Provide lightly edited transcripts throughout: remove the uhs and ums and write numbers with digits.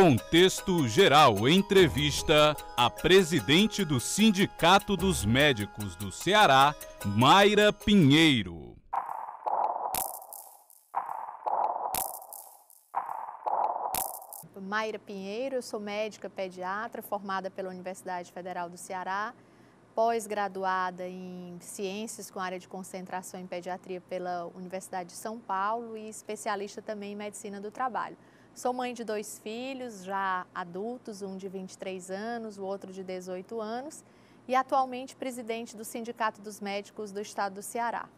Contexto Geral entrevista a presidente do Sindicato dos Médicos do Ceará, Mayra Pinheiro. Mayra Pinheiro, eu sou médica pediatra formada pela Universidade Federal do Ceará, pós-graduada em Ciências com área de concentração em Pediatria pela Universidade de São Paulo e especialista também em Medicina do Trabalho. Sou mãe de 2 filhos, já adultos, um de 23 anos, o outro de 18 anos, e atualmente presidente do Sindicato dos Médicos do Estado do Ceará.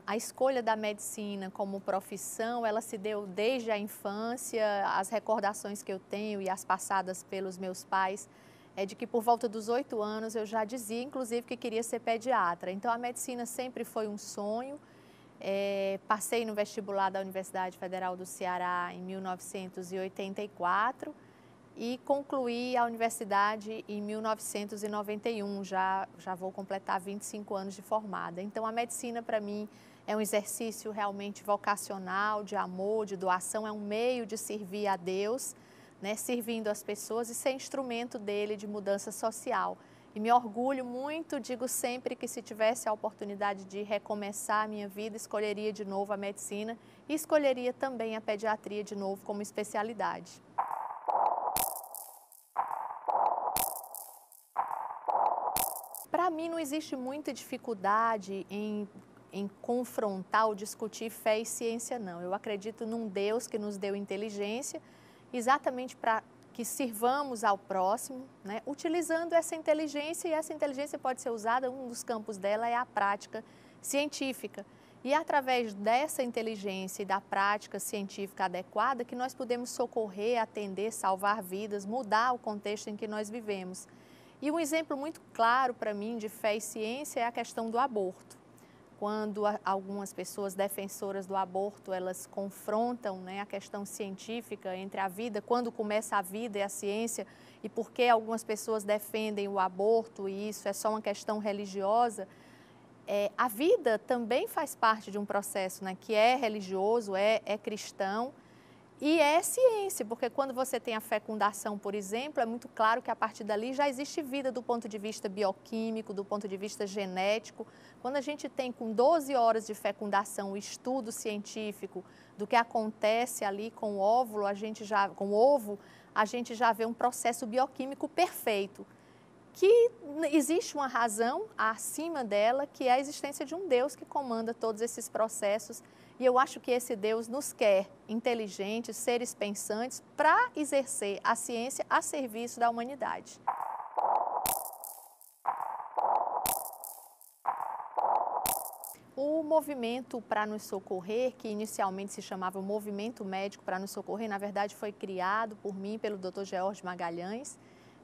A escolha da medicina como profissão, ela se deu desde a infância. As recordações que eu tenho e as passadas pelos meus pais é de que por volta dos 8 anos eu já dizia, inclusive, que queria ser pediatra. Então a medicina sempre foi um sonho. Passei no vestibular da Universidade Federal do Ceará em 1984 e concluí a universidade em 1991, já vou completar 25 anos de formada. Então a medicina para mim é um exercício realmente vocacional, de amor, de doação, é um meio de servir a Deus, né, servindo as pessoas e ser instrumento dele de mudança social. E me orgulho muito, digo sempre que se tivesse a oportunidade de recomeçar a minha vida, escolheria de novo a medicina e escolheria também a pediatria de novo como especialidade. Para mim não existe muita dificuldade em confrontar ou discutir fé e ciência, não. Eu acredito num Deus que nos deu inteligência exatamente para que sirvamos ao próximo, né, utilizando essa inteligência, e essa inteligência pode ser usada, um dos campos dela é a prática científica. E é através dessa inteligência e da prática científica adequada que nós podemos socorrer, atender, salvar vidas, mudar o contexto em que nós vivemos. E um exemplo muito claro para mim de fé e ciência é a questão do aborto. Quando algumas pessoas defensoras do aborto, elas confrontam, né, a questão científica entre a vida, quando começa a vida e a ciência, e por que algumas pessoas defendem o aborto e isso é só uma questão religiosa, a vida também faz parte de um processo, né, que é religioso, é cristão, e é ciência, porque quando você tem a fecundação, por exemplo, é muito claro que a partir dali já existe vida do ponto de vista bioquímico, do ponto de vista genético. Quando a gente tem com 12 horas de fecundação o estudo científico do que acontece ali com o óvulo, com o ovo, a gente já vê um processo bioquímico perfeito. Que existe uma razão acima dela, que é a existência de um Deus que comanda todos esses processos. E eu acho que esse Deus nos quer inteligentes, seres pensantes, para exercer a ciência a serviço da humanidade. O movimento para nos socorrer, que inicialmente se chamava Movimento Médico para nos socorrer, na verdade foi criado por mim, pelo Dr. George Magalhães,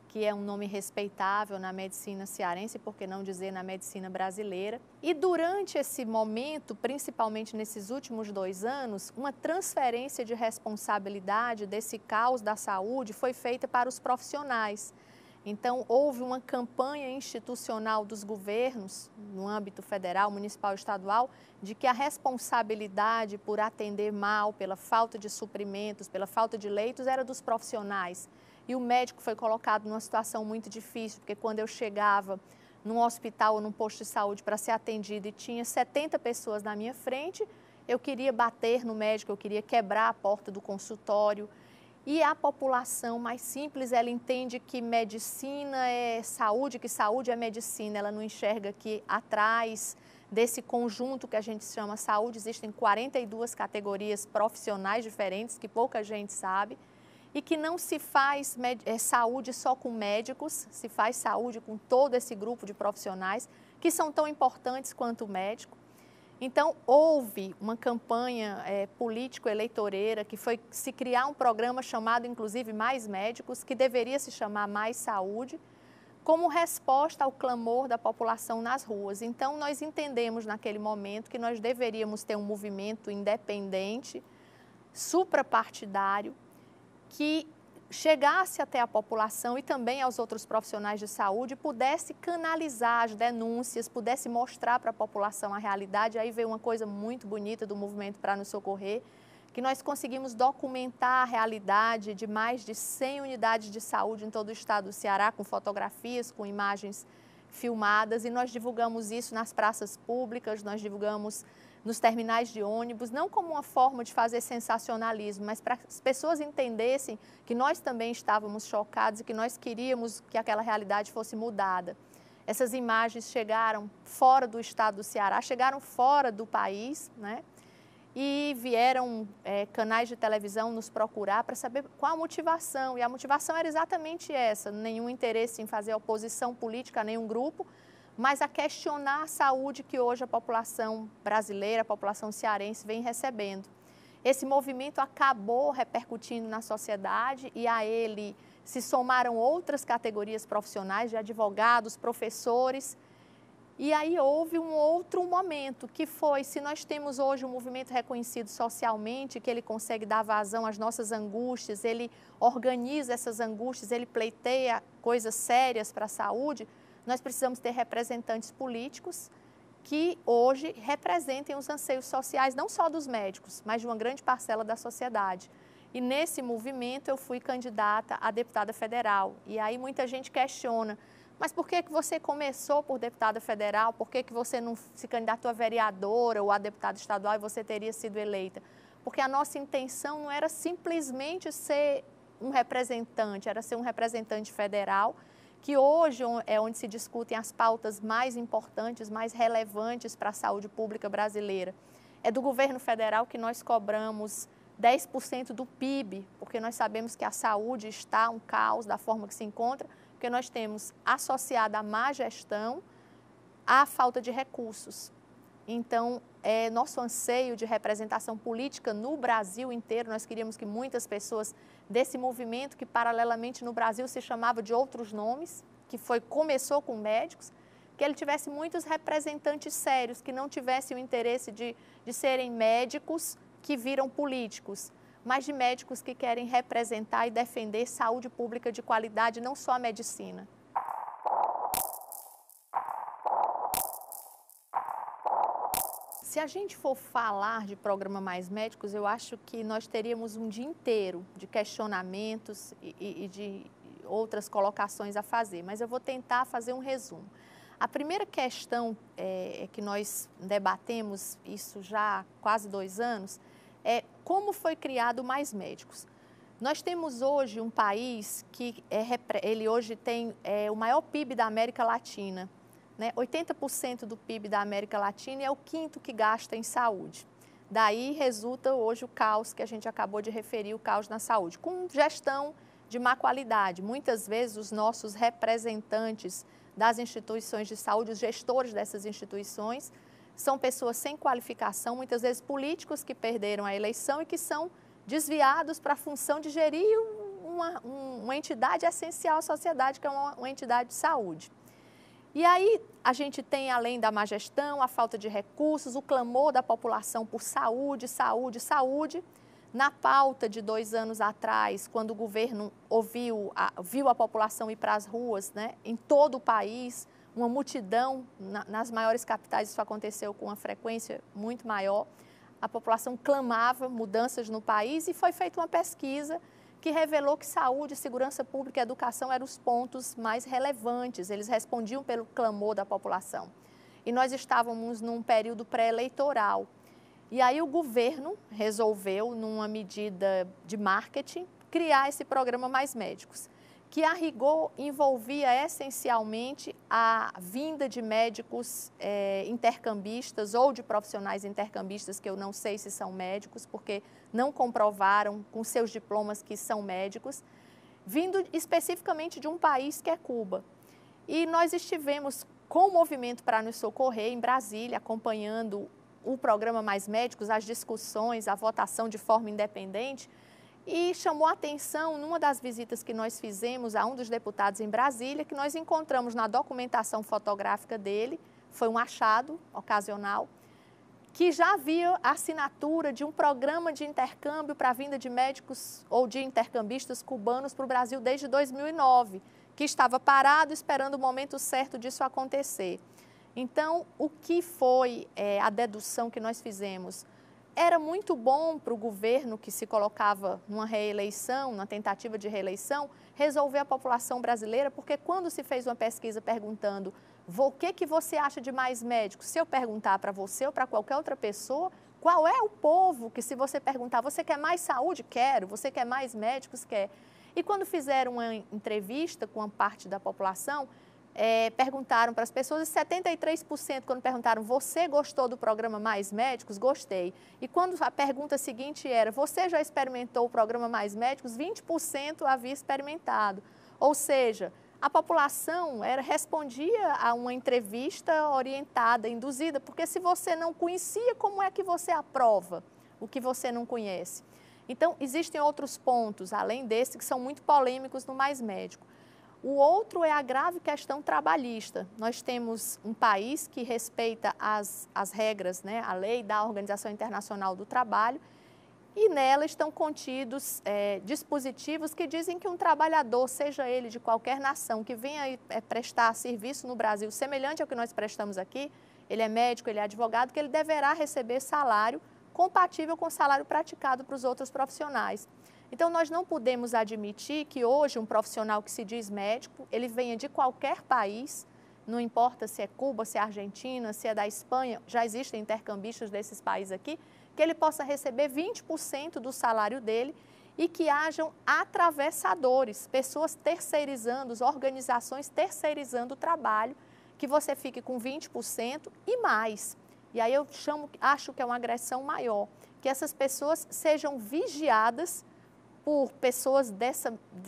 que é um nome respeitável na medicina cearense, por que não dizer na medicina brasileira. E durante esse momento, principalmente nesses últimos 2 anos, uma transferência de responsabilidade desse caos da saúde foi feita para os profissionais. Então, houve uma campanha institucional dos governos, no âmbito federal, municipal e estadual, de que a responsabilidade por atender mal, pela falta de suprimentos, pela falta de leitos, era dos profissionais. E o médico foi colocado numa situação muito difícil, porque quando eu chegava num hospital ou num posto de saúde para ser atendido e tinha 70 pessoas na minha frente, eu queria bater no médico, eu queria quebrar a porta do consultório. E a população mais simples, ela entende que medicina é saúde, que saúde é medicina. Ela não enxerga que atrás desse conjunto que a gente chama saúde, existem 42 categorias profissionais diferentes, que pouca gente sabe. E que não se faz saúde só com médicos, se faz saúde com todo esse grupo de profissionais que são tão importantes quanto o médico. Então, houve uma campanha político-eleitoreira que foi se criar um programa chamado, inclusive, Mais Médicos, que deveria se chamar Mais Saúde, como resposta ao clamor da população nas ruas. Então, nós entendemos naquele momento que nós deveríamos ter um movimento independente, suprapartidário, que chegasse até a população e também aos outros profissionais de saúde, pudesse canalizar as denúncias, pudesse mostrar para a população a realidade. Aí veio uma coisa muito bonita do movimento Para Nos Socorrer, que nós conseguimos documentar a realidade de mais de 100 unidades de saúde em todo o estado do Ceará, com fotografias, com imagens filmadas, e nós divulgamos isso nas praças públicas, nós divulgamos nos terminais de ônibus, não como uma forma de fazer sensacionalismo, mas para as pessoas entendessem que nós também estávamos chocados e que nós queríamos que aquela realidade fosse mudada. Essas imagens chegaram fora do estado do Ceará, chegaram fora do país, né? E vieram canais de televisão nos procurar para saber qual a motivação. E a motivação era exatamente essa, nenhum interesse em fazer oposição política a nenhum grupo, mas a questionar a saúde que hoje a população brasileira, a população cearense vem recebendo. Esse movimento acabou repercutindo na sociedade e a ele se somaram outras categorias profissionais de advogados, professores. E aí houve um outro momento, que foi, se nós temos hoje um movimento reconhecido socialmente, que ele consegue dar vazão às nossas angústias, ele organiza essas angústias, ele pleiteia coisas sérias para a saúde, nós precisamos ter representantes políticos que hoje representem os anseios sociais, não só dos médicos, mas de uma grande parcela da sociedade. E nesse movimento eu fui candidata a deputada federal. E aí muita gente questiona, mas por que você começou por deputada federal? Por que você não se candidatou a vereadora ou a deputada estadual e você teria sido eleita? Porque a nossa intenção não era simplesmente ser um representante, era ser um representante federal, que hoje é onde se discutem as pautas mais importantes, mais relevantes para a saúde pública brasileira. É do governo federal que nós cobramos 10% do PIB, porque nós sabemos que a saúde está um caos da forma que se encontra, porque nós temos associada a má gestão a falta de recursos. Então, nosso anseio de representação política no Brasil inteiro, nós queríamos que muitas pessoas desse movimento, que paralelamente no Brasil se chamava de outros nomes, que começou com médicos, que ele tivesse muitos representantes sérios, que não tivessem o interesse de serem médicos que viram políticos, mas de médicos que querem representar e defender saúde pública de qualidade, não só a medicina. Se a gente for falar de programa Mais Médicos, eu acho que nós teríamos um dia inteiro de questionamentos e de outras colocações a fazer, mas eu vou tentar fazer um resumo. A primeira questão que nós debatemos, isso já há quase 2 anos, é como foi criado Mais Médicos. Nós temos hoje um país que ele hoje tem o maior PIB da América Latina, né? 80% do PIB da América Latina é o 5º que gasta em saúde. Daí resulta hoje o caos que a gente acabou de referir, o caos na saúde, com gestão de má qualidade. Muitas vezes os nossos representantes das instituições de saúde, os gestores dessas instituições, são pessoas sem qualificação, muitas vezes políticos que perderam a eleição e que são desviados para a função de gerir uma entidade essencial à sociedade, que é uma entidade de saúde. E aí a gente tem, além da má gestão, a falta de recursos, o clamor da população por saúde, saúde, saúde. Na pauta de 2 anos atrás, quando o governo viu a população ir para as ruas, né, em todo o país, uma multidão, nas maiores capitais isso aconteceu com uma frequência muito maior, a população clamava mudanças no país e foi feita uma pesquisa que revelou que saúde, segurança pública e educação eram os pontos mais relevantes, eles respondiam pelo clamor da população. E nós estávamos num período pré-eleitoral. E aí o governo resolveu, numa medida de marketing, criar esse programa Mais Médicos, que a rigor envolvia essencialmente a vinda de médicos intercambistas ou de profissionais intercambistas, que eu não sei se são médicos, porque não comprovaram com seus diplomas que são médicos, vindo especificamente de um país que é Cuba. E nós estivemos com o Movimento Para Nos Socorrer em Brasília, acompanhando o programa Mais Médicos, as discussões, a votação de forma independente, e chamou a atenção, numa das visitas que nós fizemos a um dos deputados em Brasília, que nós encontramos na documentação fotográfica dele, foi um achado ocasional, que já havia assinatura de um programa de intercâmbio para a vinda de médicos ou de intercambistas cubanos para o Brasil desde 2009, que estava parado esperando o momento certo disso acontecer. Então, o que foi a dedução que nós fizemos? Era muito bom para o governo que se colocava numa reeleição, numa tentativa de reeleição, resolver a população brasileira, porque quando se fez uma pesquisa perguntando o que você acha de mais médicos, se eu perguntar para você ou para qualquer outra pessoa, qual é o povo que se você perguntar, você quer mais saúde? Quero. Você quer mais médicos? Quer. E quando fizeram uma entrevista com uma parte da população, perguntaram para as pessoas, e 73% quando perguntaram, você gostou do programa Mais Médicos? Gostei. E quando a pergunta seguinte era, você já experimentou o programa Mais Médicos? 20% havia experimentado. Ou seja, a população respondia a uma entrevista orientada, induzida, porque se você não conhecia, como é que você aprova o que você não conhece? Então, existem outros pontos, além desse, que são muito polêmicos no Mais Médico. O outro é a grave questão trabalhista. Nós temos um país que respeita as regras, né, a lei da Organização Internacional do Trabalho, e nela estão contidos dispositivos que dizem que um trabalhador, seja ele de qualquer nação, que venha prestar serviço no Brasil semelhante ao que nós prestamos aqui, ele é médico, ele é advogado, que ele deverá receber salário compatível com o salário praticado para os outros profissionais. Então, nós não podemos admitir que hoje um profissional que se diz médico, ele venha de qualquer país, não importa se é Cuba, se é Argentina, se é da Espanha, já existem intercambistas desses países aqui, que ele possa receber 20% do salário dele e que hajam atravessadores, pessoas terceirizando, organizações terceirizando o trabalho, que você fique com 20% e mais. E aí eu acho que é uma agressão maior, que essas pessoas sejam vigiadas por pessoas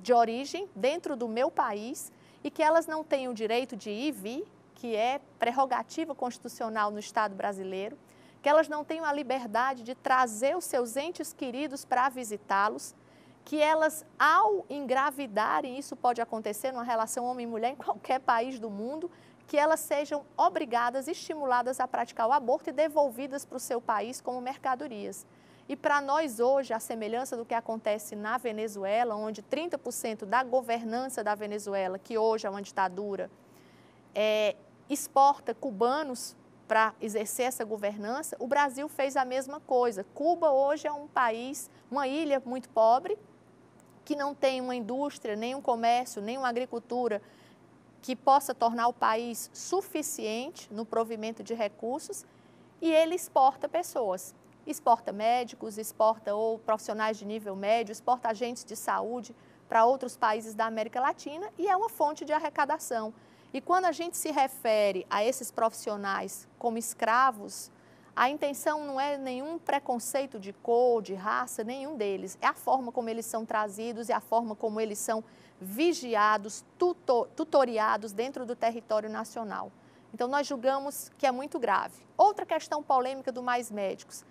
de origem dentro do meu país e que elas não tenham o direito de ir e vir, que é prerrogativa constitucional no Estado brasileiro, que elas não tenham a liberdade de trazer os seus entes queridos para visitá-los, que elas, ao engravidarem, isso pode acontecer numa relação homem e mulher em qualquer país do mundo, que elas sejam obrigadas, estimuladas a praticar o aborto e devolvidas para o seu país como mercadorias. E para nós hoje, a semelhança do que acontece na Venezuela, onde 30% da governança da Venezuela, que hoje é uma ditadura, exporta cubanos para exercer essa governança, o Brasil fez a mesma coisa. Cuba hoje é um país, uma ilha muito pobre, que não tem uma indústria, nem um comércio, nem uma agricultura que possa tornar o país suficiente no provimento de recursos, e ele exporta pessoas. Exporta médicos, exporta ou profissionais de nível médio, exporta agentes de saúde para outros países da América Latina e é uma fonte de arrecadação. E quando a gente se refere a esses profissionais como escravos, a intenção não é nenhum preconceito de cor, de raça, nenhum deles. É a forma como eles são trazidos e a forma como eles são vigiados, tutoriados dentro do território nacional. Então, nós julgamos que é muito grave. Outra questão polêmica do Mais Médicos.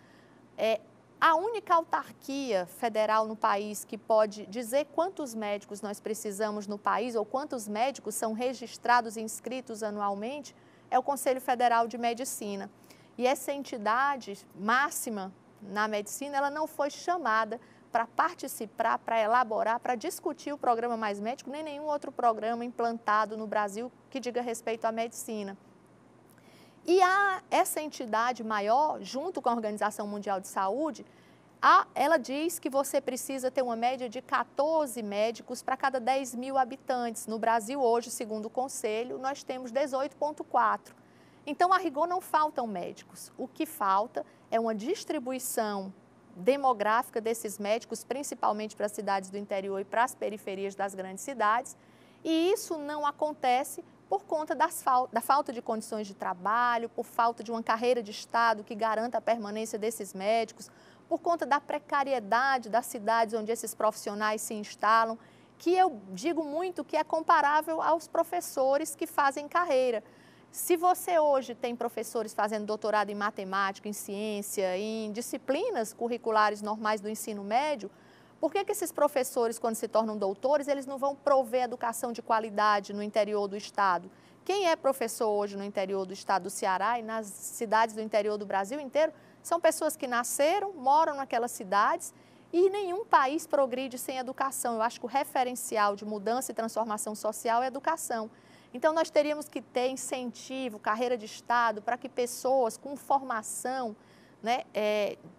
A única autarquia federal no país que pode dizer quantos médicos nós precisamos no país ou quantos médicos são registrados e inscritos anualmente é o Conselho Federal de Medicina. E essa entidade máxima na medicina, ela não foi chamada para participar, para elaborar, para discutir o programa Mais Médico, nem nenhum outro programa implantado no Brasil que diga respeito à medicina. E essa entidade maior, junto com a Organização Mundial de Saúde, ela diz que você precisa ter uma média de 14 médicos para cada 10 mil habitantes. No Brasil, hoje, segundo o Conselho, nós temos 18,4. Então, a rigor, não faltam médicos. O que falta é uma distribuição demográfica desses médicos, principalmente para as cidades do interior e para as periferias das grandes cidades. E isso não acontece por conta da falta de condições de trabalho, por falta de uma carreira de Estado que garanta a permanência desses médicos, por conta da precariedade das cidades onde esses profissionais se instalam, que eu digo muito que é comparável aos professores que fazem carreira. Se você hoje tem professores fazendo doutorado em matemática, em ciência, em disciplinas curriculares normais do ensino médio, por que esses professores, quando se tornam doutores, eles não vão prover educação de qualidade no interior do estado? Quem é professor hoje no interior do estado do Ceará e nas cidades do interior do Brasil inteiro São pessoas que nasceram, moram naquelas cidades e nenhum país progride sem educação. Eu acho que o referencial de mudança e transformação social é a educação. Então, nós teríamos que ter incentivo, carreira de Estado, para que pessoas com formação, né,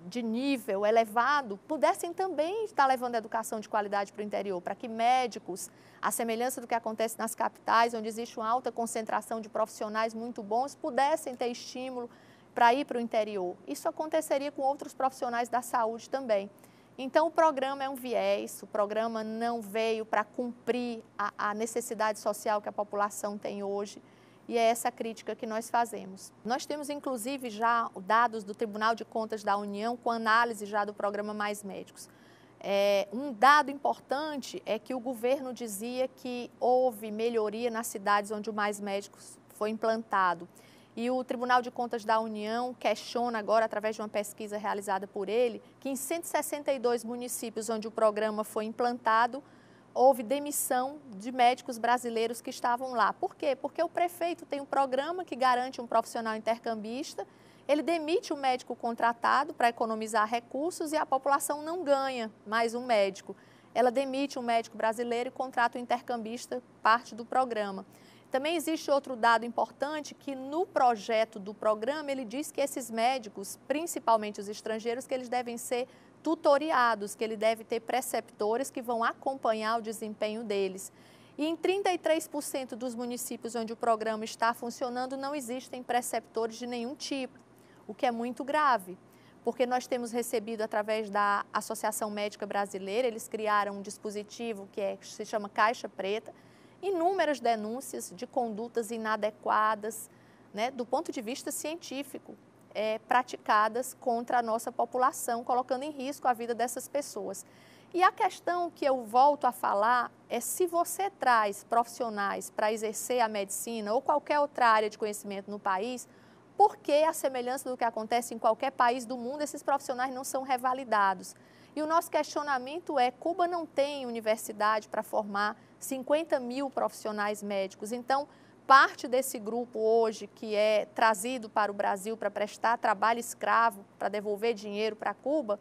de nível elevado pudessem também estar levando a educação de qualidade para o interior, para que médicos, à semelhança do que acontece nas capitais, onde existe uma alta concentração de profissionais muito bons, pudessem ter estímulo para ir para o interior. Isso aconteceria com outros profissionais da saúde também. Então, o programa é um viés, o programa não veio para cumprir a necessidade social que a população tem hoje, e é essa crítica que nós fazemos. Nós temos, inclusive, já dados do Tribunal de Contas da União com análise já do programa Mais Médicos. Um dado importante é que o governo dizia que houve melhoria nas cidades onde o Mais Médicos foi implantado. E o Tribunal de Contas da União questiona agora, através de uma pesquisa realizada por ele, que em 162 municípios onde o programa foi implantado, houve demissão de médicos brasileiros que estavam lá. Por quê? Porque o prefeito tem um programa que garante um profissional intercambista, ele demite o médico contratado para economizar recursos e a população não ganha mais um médico. Ela demite um médico brasileiro e contrata o intercambista, parte do programa. Também existe outro dado importante que no projeto do programa ele diz que esses médicos, principalmente os estrangeiros, que eles devem ser tutoriados, que ele deve ter preceptores que vão acompanhar o desempenho deles. E em 33% dos municípios onde o programa está funcionando não existem preceptores de nenhum tipo, o que é muito grave, porque nós temos recebido através da Associação Médica Brasileira, eles criaram um dispositivo que se chama Caixa Preta, inúmeras denúncias de condutas inadequadas, né, do ponto de vista científico, praticadas contra a nossa população, colocando em risco a vida dessas pessoas. E a questão que eu volto a falar é se você traz profissionais para exercer a medicina ou qualquer outra área de conhecimento no país, por que, a semelhança do que acontece em qualquer país do mundo, esses profissionais não são revalidados? E o nosso questionamento é, Cuba não tem universidade para formar 50 mil profissionais médicos, então parte desse grupo hoje que é trazido para o Brasil para prestar trabalho escravo, para devolver dinheiro para Cuba,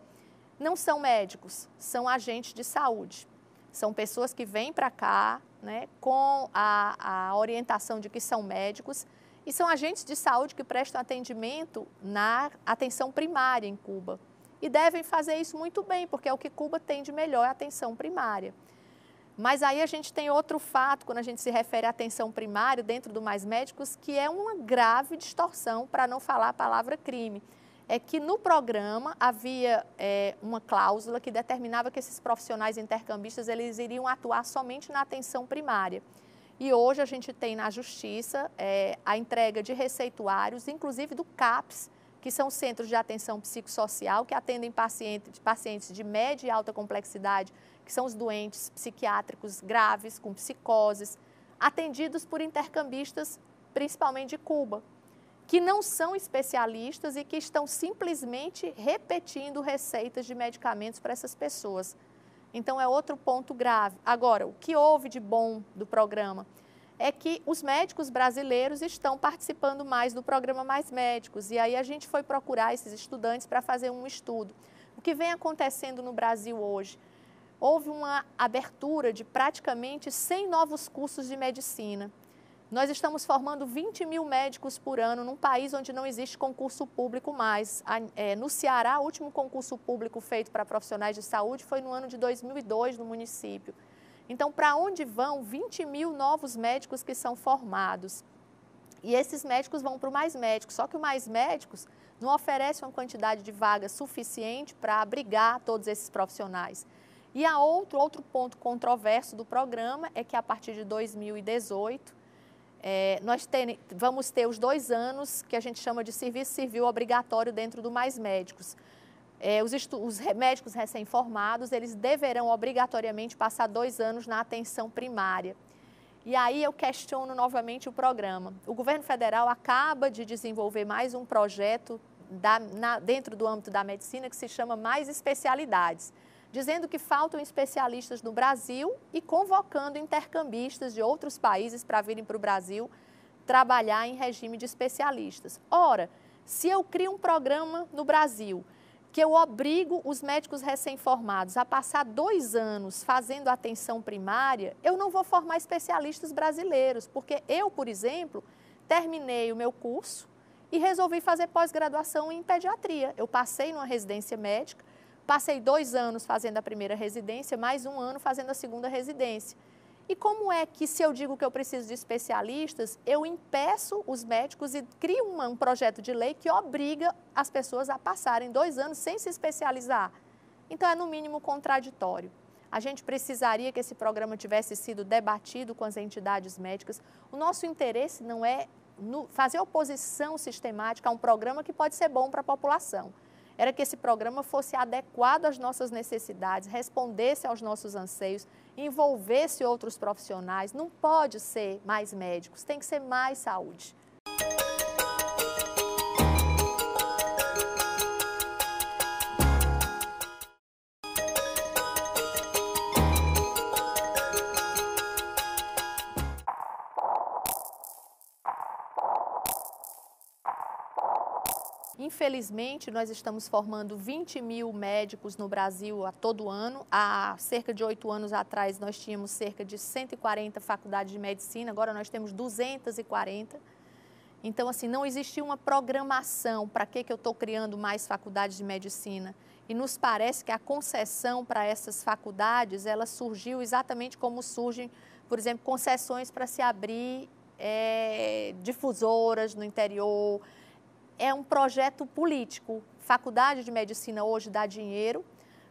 não são médicos, são agentes de saúde. São pessoas que vêm para cá, né, com a orientação de que são médicos e são agentes de saúde que prestam atendimento na atenção primária em Cuba. E devem fazer isso muito bem, porque é o que Cuba tem de melhor, é a atenção primária. Mas aí a gente tem outro fato, quando a gente se refere à atenção primária, dentro do Mais Médicos, que é uma grave distorção, para não falar a palavra crime. É que no programa havia uma cláusula que determinava que esses profissionais intercambistas eles iriam atuar somente na atenção primária. E hoje a gente tem na Justiça a entrega de receituários, inclusive do CAPS, que são centros de atenção psicossocial, que atendem pacientes de média e alta complexidade, que são os doentes psiquiátricos graves, com psicoses, atendidos por intercambistas, principalmente de Cuba, que não são especialistas e que estão simplesmente repetindo receitas de medicamentos para essas pessoas. Então, é outro ponto grave. Agora, o que houve de bom do programa é que os médicos brasileiros estão participando mais do programa Mais Médicos. E aí a gente foi procurar esses estudantes para fazer um estudo. O que vem acontecendo no Brasil hoje? Houve uma abertura de praticamente 100 novos cursos de medicina. Nós estamos formando 20 mil médicos por ano num país onde não existe concurso público mais. No Ceará, o último concurso público feito para profissionais de saúde foi no ano de 2002, no município. Então, para onde vão 20 mil novos médicos que são formados? E esses médicos vão para o Mais Médicos, só que o Mais Médicos não oferece uma quantidade de vagas suficiente para abrigar todos esses profissionais. E a outro ponto controverso do programa é que a partir de 2018, nós vamos ter os 2 anos que a gente chama de serviço civil obrigatório dentro do Mais Médicos. Os médicos recém-formados, eles deverão obrigatoriamente passar 2 anos na atenção primária. E aí eu questiono novamente o programa. O governo federal acaba de desenvolver mais um projeto dentro do âmbito da medicina que se chama Mais Especialidades, dizendo que faltam especialistas no Brasil e convocando intercambistas de outros países para virem para o Brasil trabalhar em regime de especialistas. Ora, Se eu crio um programa no Brasil que eu obrigo os médicos recém-formados a passar 2 anos fazendo atenção primária, eu não vou formar especialistas brasileiros, porque eu, por exemplo, terminei o meu curso e resolvi fazer pós-graduação em pediatria. Eu passei numa residência médica, passei 2 anos fazendo a primeira residência, mais 1 ano fazendo a segunda residência. E como é que, se eu digo que eu preciso de especialistas, eu impeço os médicos e crio um projeto de lei que obriga as pessoas a passarem 2 anos sem se especializar? Então, é no mínimo contraditório. A gente precisaria que esse programa tivesse sido debatido com as entidades médicas. O nosso interesse não é fazer oposição sistemática a um programa que pode ser bom para a população. Era que esse programa fosse adequado às nossas necessidades, respondesse aos nossos anseios, envolvesse outros profissionais. Não pode ser mais médicos, tem que ser mais saúde. Infelizmente, nós estamos formando 20 mil médicos no Brasil a todo ano. Há cerca de 8 anos atrás, nós tínhamos cerca de 140 faculdades de medicina, agora nós temos 240. Então, assim, não existia uma programação para que eu estou criando mais faculdades de medicina. E nos parece que a concessão para essas faculdades, ela surgiu exatamente como surgem, por exemplo, concessões para se abrir difusoras no interior. É um projeto político. Faculdade de medicina hoje dá dinheiro,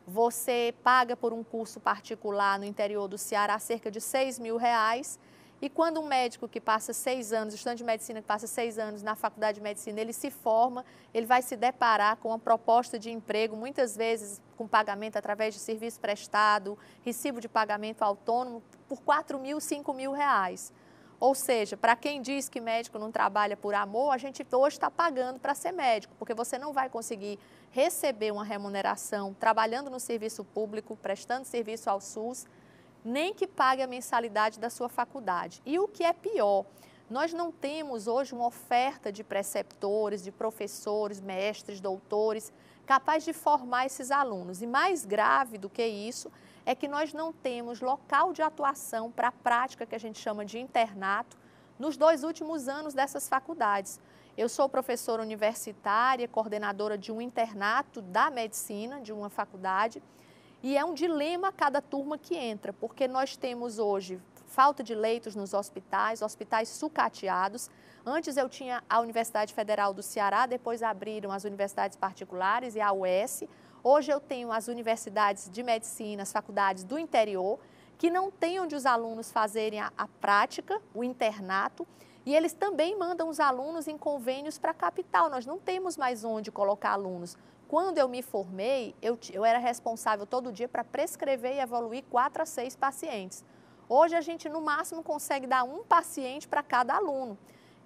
você paga por um curso particular no interior do Ceará cerca de R$6 mil, e quando um médico que passa 6 anos, estudante de medicina que passa 6 anos na faculdade de medicina, ele se forma, ele vai se deparar com uma proposta de emprego, muitas vezes com pagamento através de serviço prestado, recibo de pagamento autônomo, por R$4 mil, R$5 mil. Ou seja, para quem diz que médico não trabalha por amor, a gente hoje está pagando para ser médico, porque você não vai conseguir receber uma remuneração trabalhando no serviço público, prestando serviço ao SUS, nem que pague a mensalidade da sua faculdade. E o que é pior, nós não temos hoje uma oferta de preceptores, de professores, mestres, doutores, capaz de formar esses alunos. E mais grave do que isso, é que nós não temos local de atuação para a prática que a gente chama de internato nos 2 últimos anos dessas faculdades. Eu sou professora universitária, coordenadora de um internato da medicina, de uma faculdade, e é um dilema cada turma que entra, porque nós temos hoje falta de leitos nos hospitais sucateados. Antes eu tinha a Universidade Federal do Ceará, depois abriram as universidades particulares e a UES. Hoje eu tenho as universidades de medicina, as faculdades do interior, que não têm onde os alunos fazerem a prática, o internato, e eles também mandam os alunos em convênios para a capital. Nós não temos mais onde colocar alunos. Quando eu me formei, eu era responsável todo dia para prescrever e evoluir 4 a 6 pacientes. Hoje a gente no máximo consegue dar 1 paciente para cada aluno.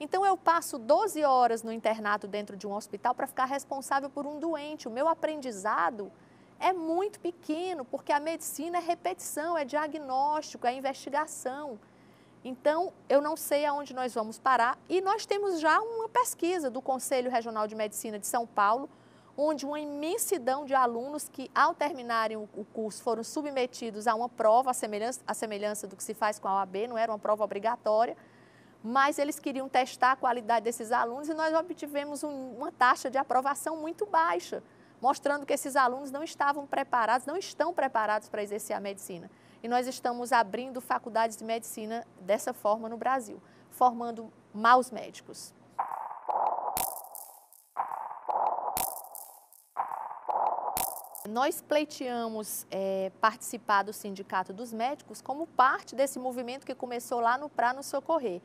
Então, eu passo 12 horas no internato dentro de um hospital para ficar responsável por um doente. O meu aprendizado é muito pequeno, porque a medicina é repetição, é diagnóstico, é investigação. Então, eu não sei aonde nós vamos parar. E nós temos já uma pesquisa do Conselho Regional de Medicina de São Paulo, onde uma imensidão de alunos que, ao terminarem o curso, foram submetidos a uma prova, a semelhança do que se faz com a OAB, não era uma prova obrigatória, mas eles queriam testar a qualidade desses alunos e nós obtivemos uma taxa de aprovação muito baixa, mostrando que esses alunos não estavam preparados, não estão preparados para exercer a medicina. E nós estamos abrindo faculdades de medicina dessa forma no Brasil, formando maus médicos. Nós pleiteamos participar do Sindicato dos Médicos como parte desse movimento que começou lá no Pra Nos Socorrer.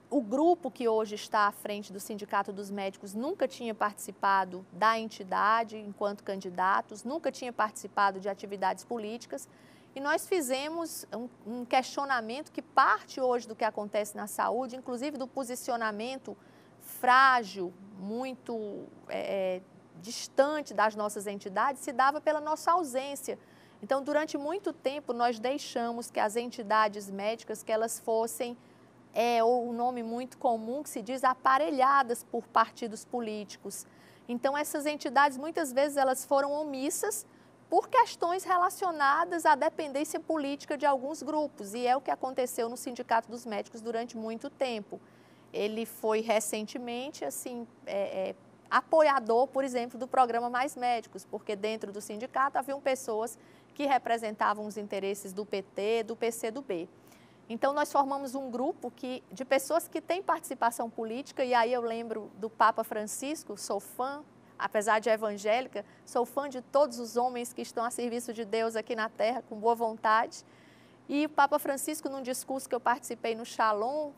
O grupo que hoje está à frente do Sindicato dos Médicos nunca tinha participado da entidade enquanto candidatos, nunca tinha participado de atividades políticas e nós fizemos um questionamento que parte hoje do que acontece na saúde, inclusive do posicionamento frágil, muito distante das nossas entidades, se dava pela nossa ausência. Então, durante muito tempo, nós deixamos que as entidades médicas, que elas fossem é o nome muito comum que se diz aparelhadas por partidos políticos. Então, essas entidades, muitas vezes, elas foram omissas por questões relacionadas à dependência política de alguns grupos, e é o que aconteceu no Sindicato dos Médicos durante muito tempo. Ele foi recentemente, assim, apoiador, por exemplo, do programa Mais Médicos, porque dentro do sindicato haviam pessoas que representavam os interesses do PT, do PCdoB. Então, nós formamos um grupo de pessoas que têm participação política, e aí eu lembro do Papa Francisco, sou fã, apesar de evangélica, sou fã de todos os homens que estão a serviço de Deus aqui na Terra, com boa vontade. E o Papa Francisco, num discurso que eu participei no Shalom,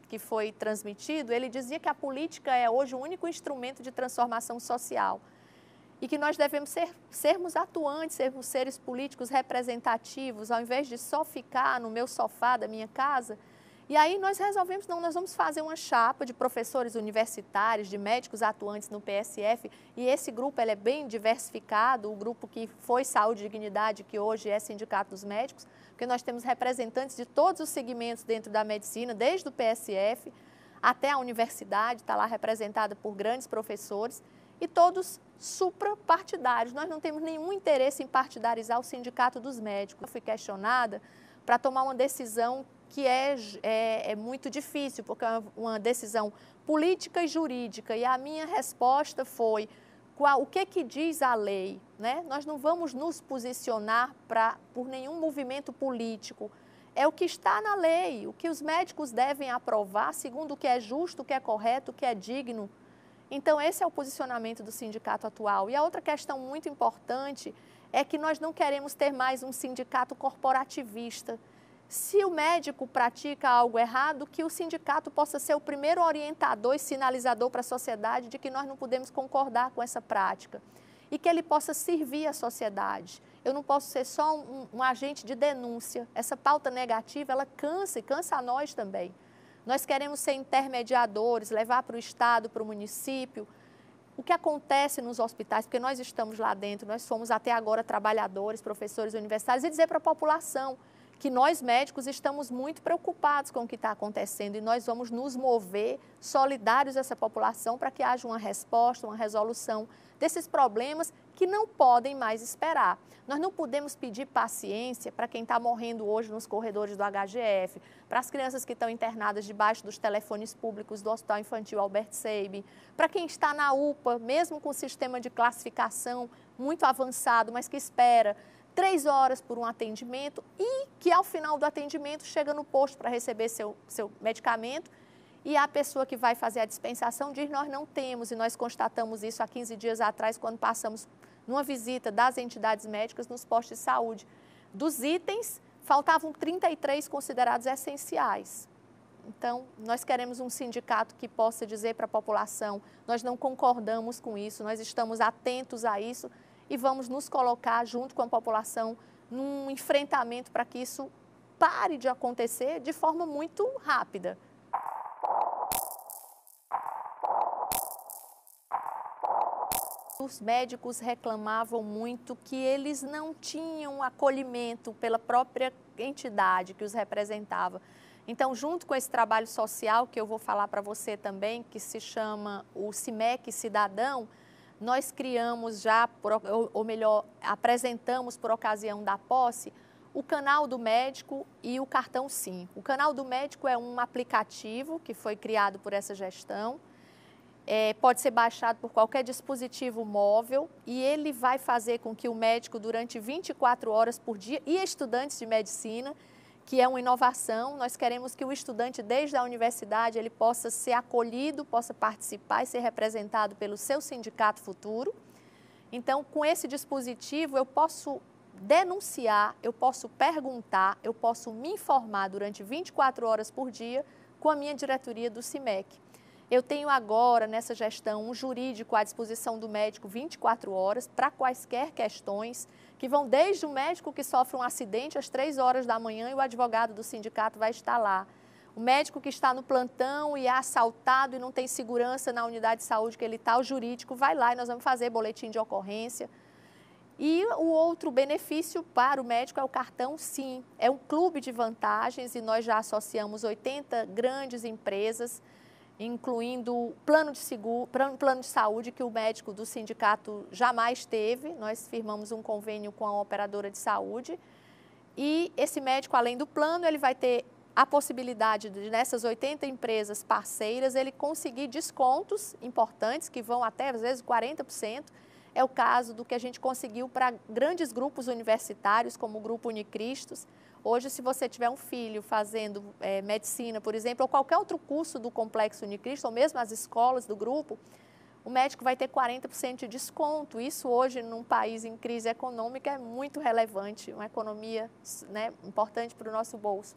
que foi transmitido, ele dizia que a política é hoje o único instrumento de transformação social e que nós devemos sermos atuantes, sermos seres políticos representativos, ao invés de só ficar no meu sofá da minha casa. E aí nós resolvemos, não, nós vamos fazer uma chapa de professores universitários, de médicos atuantes no PSF, e esse grupo ele é bem diversificado, o grupo que foi Saúde e Dignidade, que hoje é Sindicato dos Médicos, porque nós temos representantes de todos os segmentos dentro da medicina, desde o PSF até a universidade, está lá representada por grandes professores, e todos suprapartidários. Nós não temos nenhum interesse em partidarizar o Sindicato dos Médicos. Eu fui questionada para tomar uma decisão que é muito difícil, porque é uma decisão política e jurídica, e a minha resposta foi, o que diz a lei? Né? Nós não vamos nos posicionar por nenhum movimento político, é o que está na lei, o que os médicos devem aprovar, segundo o que é justo, o que é correto, o que é digno. Então, esse é o posicionamento do sindicato atual. E a outra questão muito importante é que nós não queremos ter mais um sindicato corporativista. Se o médico pratica algo errado, que o sindicato possa ser o primeiro orientador e sinalizador para a sociedade de que nós não podemos concordar com essa prática e que ele possa servir a sociedade. Eu não posso ser só um agente de denúncia. Essa pauta negativa, ela cansa e cansa a nós também. Nós queremos ser intermediadores, levar para o Estado, para o município, o que acontece nos hospitais, porque nós estamos lá dentro, nós somos até agora trabalhadores, professores universitários, e dizer para a população que nós médicos estamos muito preocupados com o que está acontecendo e nós vamos nos mover solidários a essa população para que haja uma resposta, uma resolução desses problemas que não podem mais esperar. Nós não podemos pedir paciência para quem está morrendo hoje nos corredores do HGF, para as crianças que estão internadas debaixo dos telefones públicos do Hospital Infantil Albert Sabin, para quem está na UPA, mesmo com o sistema de classificação muito avançado, mas que espera 3 horas por um atendimento e que ao final do atendimento chega no posto para receber seu medicamento e a pessoa que vai fazer a dispensação diz nós não temos, e nós constatamos isso há 15 dias atrás quando passamos numa visita das entidades médicas nos postos de saúde. Dos itens, faltavam 33 considerados essenciais. Então, nós queremos um sindicato que possa dizer para a população, nós não concordamos com isso, nós estamos atentos a isso e vamos nos colocar junto com a população num enfrentamento para que isso pare de acontecer de forma muito rápida. Os médicos reclamavam muito que eles não tinham acolhimento pela própria entidade que os representava. Então, junto com esse trabalho social, que eu vou falar para você também, que se chama o CIMEC Cidadão, nós criamos já, ou melhor, apresentamos por ocasião da posse, o Canal do Médico e o Cartão Sim. O Canal do Médico é um aplicativo que foi criado por essa gestão, pode ser baixado por qualquer dispositivo móvel e ele vai fazer com que o médico, durante 24 horas por dia, e estudantes de medicina, que é uma inovação, nós queremos que o estudante, desde a universidade, ele possa ser acolhido, possa participar e ser representado pelo seu sindicato futuro. Então, com esse dispositivo, eu posso denunciar, eu posso perguntar, eu posso me informar durante 24 horas por dia com a minha diretoria do CIMEC. Eu tenho agora, nessa gestão, um jurídico à disposição do médico 24 horas para quaisquer questões, que vão desde o médico que sofre um acidente às 3 horas da manhã e o advogado do sindicato vai estar lá. O médico que está no plantão e é assaltado e não tem segurança na unidade de saúde que ele está, o jurídico vai lá e nós vamos fazer boletim de ocorrência. E o outro benefício para o médico é o cartão SIM. É um clube de vantagens e nós já associamos 80 grandes empresas, incluindo plano de seguro, plano de saúde que o médico do sindicato jamais teve. Nós firmamos um convênio com a operadora de saúde e esse médico, além do plano, ele vai ter a possibilidade de, nessas 80 empresas parceiras, ele conseguir descontos importantes que vão até, às vezes, 40%. É o caso do que a gente conseguiu para grandes grupos universitários, como o Grupo Unicristos. Hoje, se você tiver um filho fazendo medicina, por exemplo, ou qualquer outro curso do Complexo Unicristos, ou mesmo as escolas do grupo, o médico vai ter 40% de desconto. Isso hoje, num país em crise econômica, é muito relevante, uma economia, né, importante para o nosso bolso.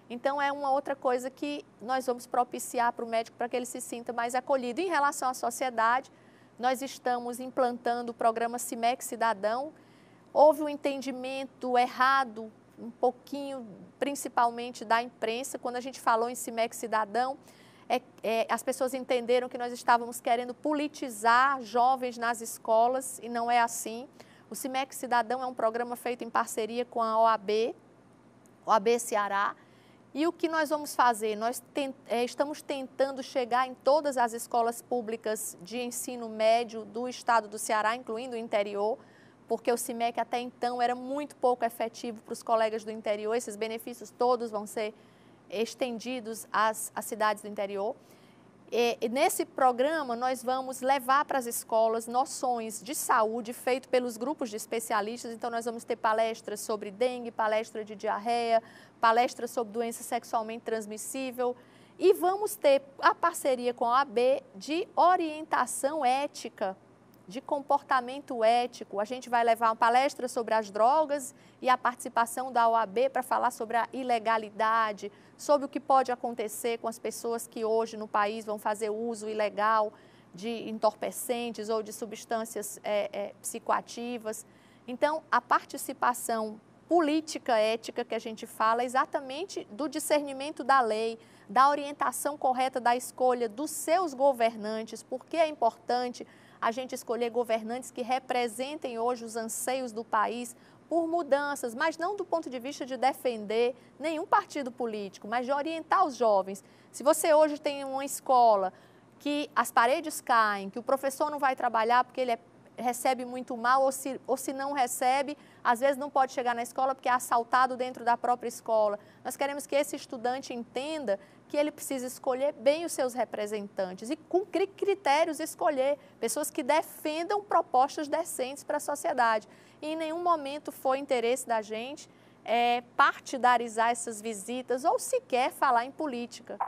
Então, é uma outra coisa que nós vamos propiciar para o médico para que ele se sinta mais acolhido. Em relação à sociedade, nós estamos implantando o programa CIMEC Cidadão. Houve um entendimento errado, um pouquinho, principalmente da imprensa, quando a gente falou em CIMEC Cidadão, as pessoas entenderam que nós estávamos querendo politizar jovens nas escolas e não é assim. O CIMEC Cidadão é um programa feito em parceria com a OAB Ceará. E o que nós vamos fazer? Nós estamos tentando chegar em todas as escolas públicas de ensino médio do estado do Ceará, incluindo o interior, porque o CIMEC até então era muito pouco efetivo para os colegas do interior. Esses benefícios todos vão ser estendidos às cidades do interior. E nesse programa, nós vamos levar para as escolas noções de saúde feito pelos grupos de especialistas. Então, nós vamos ter palestras sobre dengue, palestra de diarreia, palestra sobre doença sexualmente transmissível. E vamos ter a parceria com a OAB de orientação ética, de comportamento ético. A gente vai levar uma palestra sobre as drogas e a participação da OAB para falar sobre a ilegalidade, sobre o que pode acontecer com as pessoas que hoje no país vão fazer uso ilegal de entorpecentes ou de substâncias psicoativas. Então, a participação política ética que a gente fala é exatamente do discernimento da lei, da orientação correta da escolha dos seus governantes, porque é importante a gente escolher governantes que representem hoje os anseios do país por mudanças, mas não do ponto de vista de defender nenhum partido político, mas de orientar os jovens. Se você hoje tem uma escola que as paredes caem, que o professor não vai trabalhar porque ele recebe muito mal, ou se não recebe, às vezes não pode chegar na escola porque é assaltado dentro da própria escola. Nós queremos que esse estudante entenda que ele precisa escolher bem os seus representantes e com critérios escolher pessoas que defendam propostas decentes para a sociedade. E em nenhum momento foi interesse da gente partidarizar essas visitas ou sequer falar em política.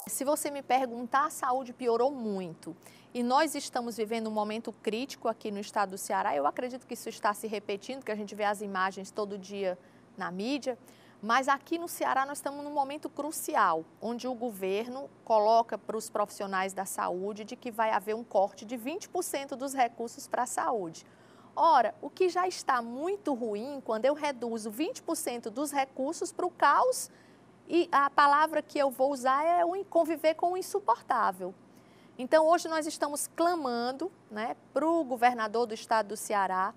Se você me perguntar, a saúde piorou muito e nós estamos vivendo um momento crítico aqui no estado do Ceará. Eu acredito que isso está se repetindo, que a gente vê as imagens todo dia na mídia, mas aqui no Ceará nós estamos num momento crucial, onde o governo coloca para os profissionais da saúde de que vai haver um corte de 20% dos recursos para a saúde. Ora, o que já está muito ruim quando eu reduzo 20% dos recursos para o caos. E a palavra que eu vou usar é conviver com o insuportável. Então, hoje nós estamos clamando, né, para o governador do estado do Ceará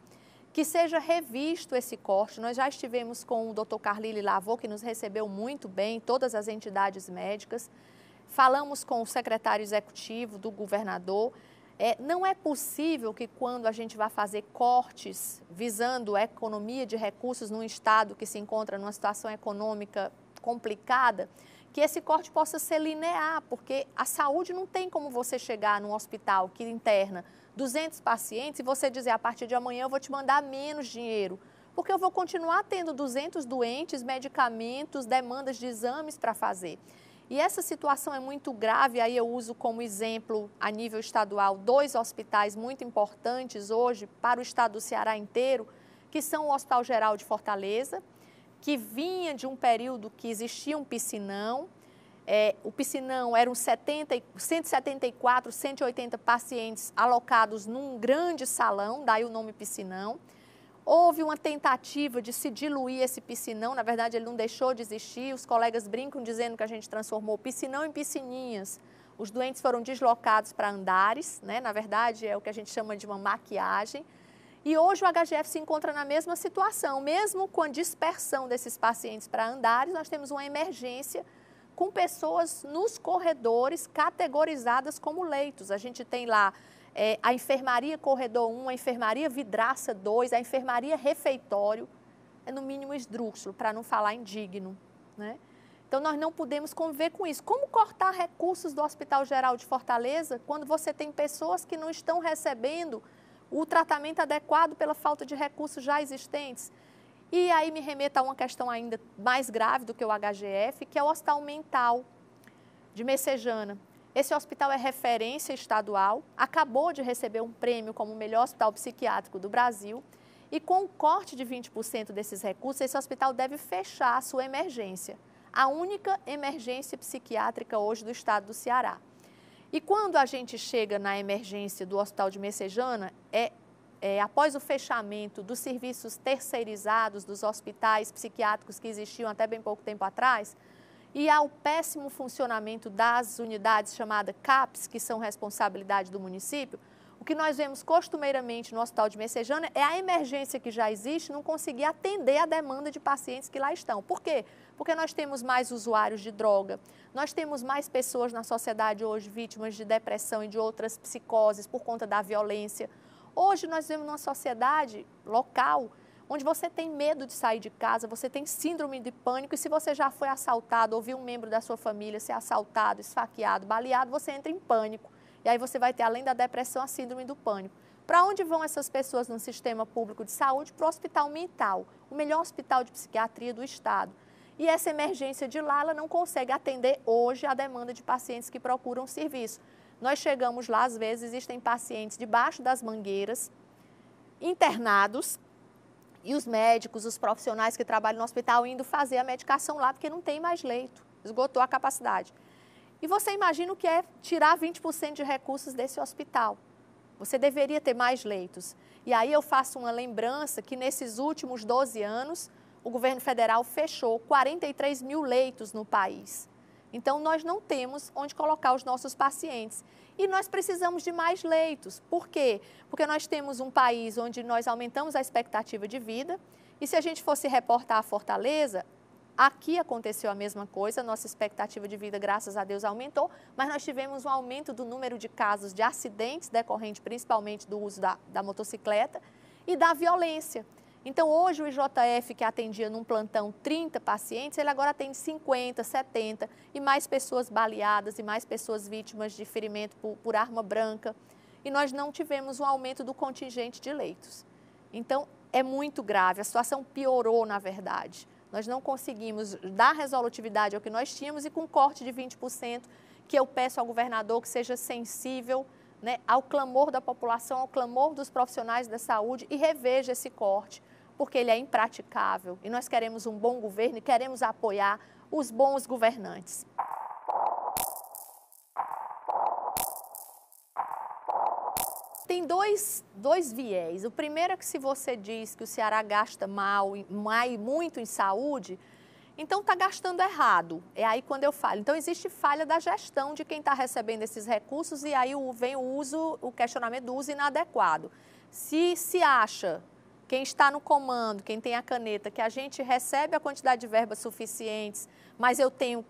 que seja revisto esse corte. Nós já estivemos com o Dr. Carlyle Lavô, que nos recebeu muito bem, todas as entidades médicas. Falamos com o secretário executivo do governador. Não é possível que quando a gente vai fazer cortes visando a economia de recursos num estado que se encontra numa situação econômica complicada, que esse corte possa ser linear, porque a saúde não tem como você chegar num hospital que interna 200 pacientes e você dizer, a partir de amanhã eu vou te mandar menos dinheiro, porque eu vou continuar tendo 200 doentes, medicamentos, demandas de exames para fazer. E essa situação é muito grave, aí eu uso como exemplo, a nível estadual, 2 hospitais muito importantes hoje para o estado do Ceará inteiro, que são o Hospital Geral de Fortaleza, que vinha de um período que existia um piscinão. O piscinão eram 174, 180 pacientes alocados num grande salão, daí o nome piscinão. Houve uma tentativa de se diluir esse piscinão, na verdade ele não deixou de existir, os colegas brincam dizendo que a gente transformou o piscinão em piscininhas. os doentes foram deslocados para andares, né? Na verdade é o que a gente chama de uma maquiagem. E hoje o HGF se encontra na mesma situação, mesmo com a dispersão desses pacientes para andares, nós temos uma emergência com pessoas nos corredores categorizadas como leitos. A gente tem lá a enfermaria corredor 1, a enfermaria vidraça 2, a enfermaria refeitório, é no mínimo esdrúxulo, para não falar indigno, né? Então nós não podemos conviver com isso. Como cortar recursos do Hospital Geral de Fortaleza quando você tem pessoas que não estão recebendo o tratamento adequado pela falta de recursos já existentes? E aí me remeta a uma questão ainda mais grave do que o HGF, que é o Hospital Mental de Messejana. Esse hospital é referência estadual, acabou de receber um prêmio como o melhor hospital psiquiátrico do Brasil, e com o corte de 20% desses recursos, esse hospital deve fechar a sua emergência, a única emergência psiquiátrica hoje do estado do Ceará. E quando a gente chega na emergência do Hospital de Messejana, após o fechamento dos serviços terceirizados dos hospitais psiquiátricos que existiam até bem pouco tempo atrás, e ao péssimo funcionamento das unidades chamadas CAPs, que são responsabilidade do município, o que nós vemos costumeiramente no Hospital de Messejana é a emergência que já existe não conseguir atender a demanda de pacientes que lá estão. Por quê? Porque nós temos mais usuários de droga, nós temos mais pessoas na sociedade hoje vítimas de depressão e de outras psicoses por conta da violência. Hoje nós vivemos numa sociedade local onde você tem medo de sair de casa, você tem síndrome de pânico e se você já foi assaltado ou viu um membro da sua família ser assaltado, esfaqueado, baleado, você entra em pânico. E aí você vai ter, além da depressão, a síndrome do pânico. Para onde vão essas pessoas no sistema público de saúde? Para o Hospital Mental, o melhor hospital de psiquiatria do estado. E essa emergência de lá, ela não consegue atender hoje a demanda de pacientes que procuram serviço. Nós chegamos lá, às vezes, existem pacientes debaixo das mangueiras, internados, e os médicos, os profissionais que trabalham no hospital indo fazer a medicação lá, porque não tem mais leito, esgotou a capacidade. E você imagina o que é tirar 20% de recursos desse hospital. Você deveria ter mais leitos. E aí eu faço uma lembrança que nesses últimos 12 anos, o governo federal fechou 43 mil leitos no país. Então, nós não temos onde colocar os nossos pacientes. E nós precisamos de mais leitos. Por quê? Porque nós temos um país onde nós aumentamos a expectativa de vida. E se a gente fosse reportar a Fortaleza, aqui aconteceu a mesma coisa, nossa expectativa de vida, graças a Deus, aumentou, mas nós tivemos um aumento do número de casos de acidentes decorrente principalmente do uso da motocicleta e da violência. Então, hoje o IJF, que atendia num plantão 30 pacientes, ele agora atende 50, 70 e mais pessoas baleadas e mais pessoas vítimas de ferimento por arma branca. E nós não tivemos um aumento do contingente de leitos. Então, é muito grave, a situação piorou, na verdade. Nós não conseguimos dar resolutividade ao que nós tínhamos e com corte de 20%, que eu peço ao governador que seja sensível, né, ao clamor da população, ao clamor dos profissionais da saúde e reveja esse corte, porque ele é impraticável e nós queremos um bom governo e queremos apoiar os bons governantes. Tem dois viés. O primeiro é que se você diz que o Ceará gasta mal, muito em saúde, então está gastando errado. É aí quando eu falo. Então existe falha da gestão de quem está recebendo esses recursos e aí vem o questionamento do uso inadequado. Se acha, quem está no comando, quem tem a caneta, que a gente recebe a quantidade de verbas suficientes, mas eu tenho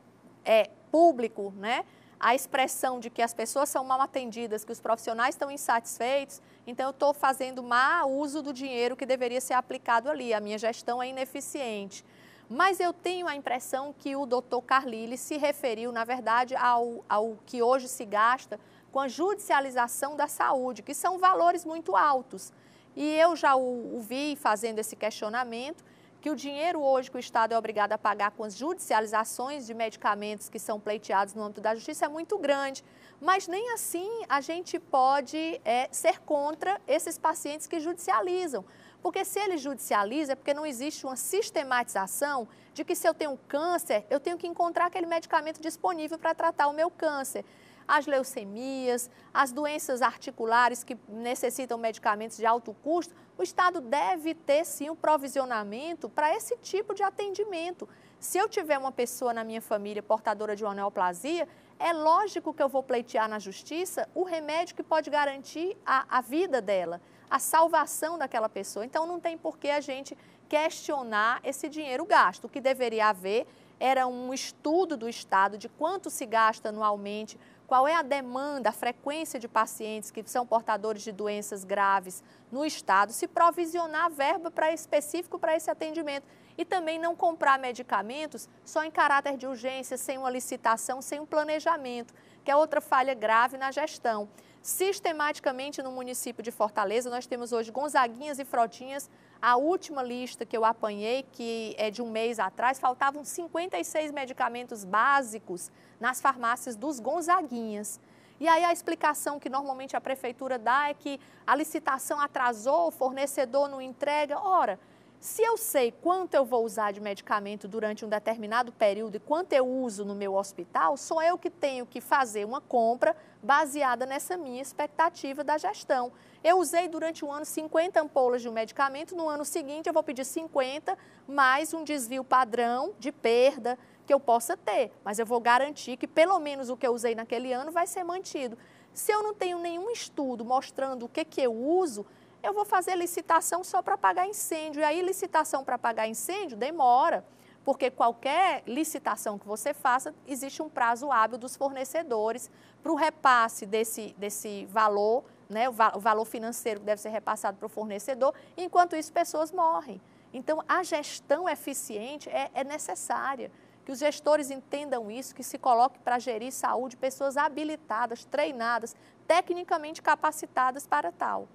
público, né? A expressão de que as pessoas são mal atendidas, que os profissionais estão insatisfeitos, então eu estou fazendo mau uso do dinheiro que deveria ser aplicado ali, a minha gestão é ineficiente. Mas eu tenho a impressão que o doutor Carlile se referiu, na verdade, ao que hoje se gasta com a judicialização da saúde, que são valores muito altos. E eu já o vi fazendo esse questionamento, que o dinheiro hoje que o Estado é obrigado a pagar com as judicializações de medicamentos que são pleiteados no âmbito da justiça é muito grande. Mas nem assim a gente pode ser contra esses pacientes que judicializam. Porque se eles judicializam é porque não existe uma sistematização de que se eu tenho câncer, eu tenho que encontrar aquele medicamento disponível para tratar o meu câncer. As leucemias, as doenças articulares que necessitam medicamentos de alto custo, o Estado deve ter sim um provisionamento para esse tipo de atendimento. Se eu tiver uma pessoa na minha família portadora de uma neoplasia, é lógico que eu vou pleitear na justiça o remédio que pode garantir a vida dela, a salvação daquela pessoa. Então, não tem por que a gente questionar esse dinheiro gasto. O que deveria haver era um estudo do Estado de quanto se gasta anualmente, qual é a demanda, a frequência de pacientes que são portadores de doenças graves no Estado, se provisionar verba específico para esse atendimento e também não comprar medicamentos só em caráter de urgência, sem uma licitação, sem um planejamento, que é outra falha grave na gestão. Sistematicamente no município de Fortaleza, nós temos hoje Gonzaguinhas e Frotinhas. A última lista que eu apanhei, que é de um mês atrás, faltavam 56 medicamentos básicos nas farmácias dos Gonzaguinhas. E aí a explicação que normalmente a prefeitura dá é que a licitação atrasou, o fornecedor não entrega. Ora, se eu sei quanto eu vou usar de medicamento durante um determinado período e quanto eu uso no meu hospital, sou eu que tenho que fazer uma compra baseada nessa minha expectativa da gestão. Eu usei durante um ano 50 ampolas de um medicamento, no ano seguinte eu vou pedir 50 mais um desvio padrão de perda que eu possa ter, mas eu vou garantir que pelo menos o que eu usei naquele ano vai ser mantido. Se eu não tenho nenhum estudo mostrando o que eu uso, eu vou fazer licitação só para apagar incêndio. E aí, licitação para apagar incêndio demora, porque qualquer licitação que você faça, existe um prazo hábil dos fornecedores para o repasse desse valor, né, o valor financeiro que deve ser repassado para o fornecedor, enquanto isso pessoas morrem. Então, a gestão eficiente é necessária, que os gestores entendam isso, que se coloque para gerir saúde pessoas habilitadas, treinadas, tecnicamente capacitadas para tal.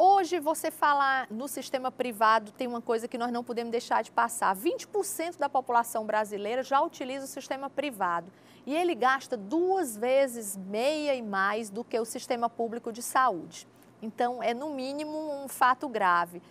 Hoje, você falar no sistema privado, tem uma coisa que nós não podemos deixar de passar. 20% da população brasileira já utiliza o sistema privado e ele gasta 2,5 vezes e mais do que o sistema público de saúde. Então, é no mínimo um fato grave.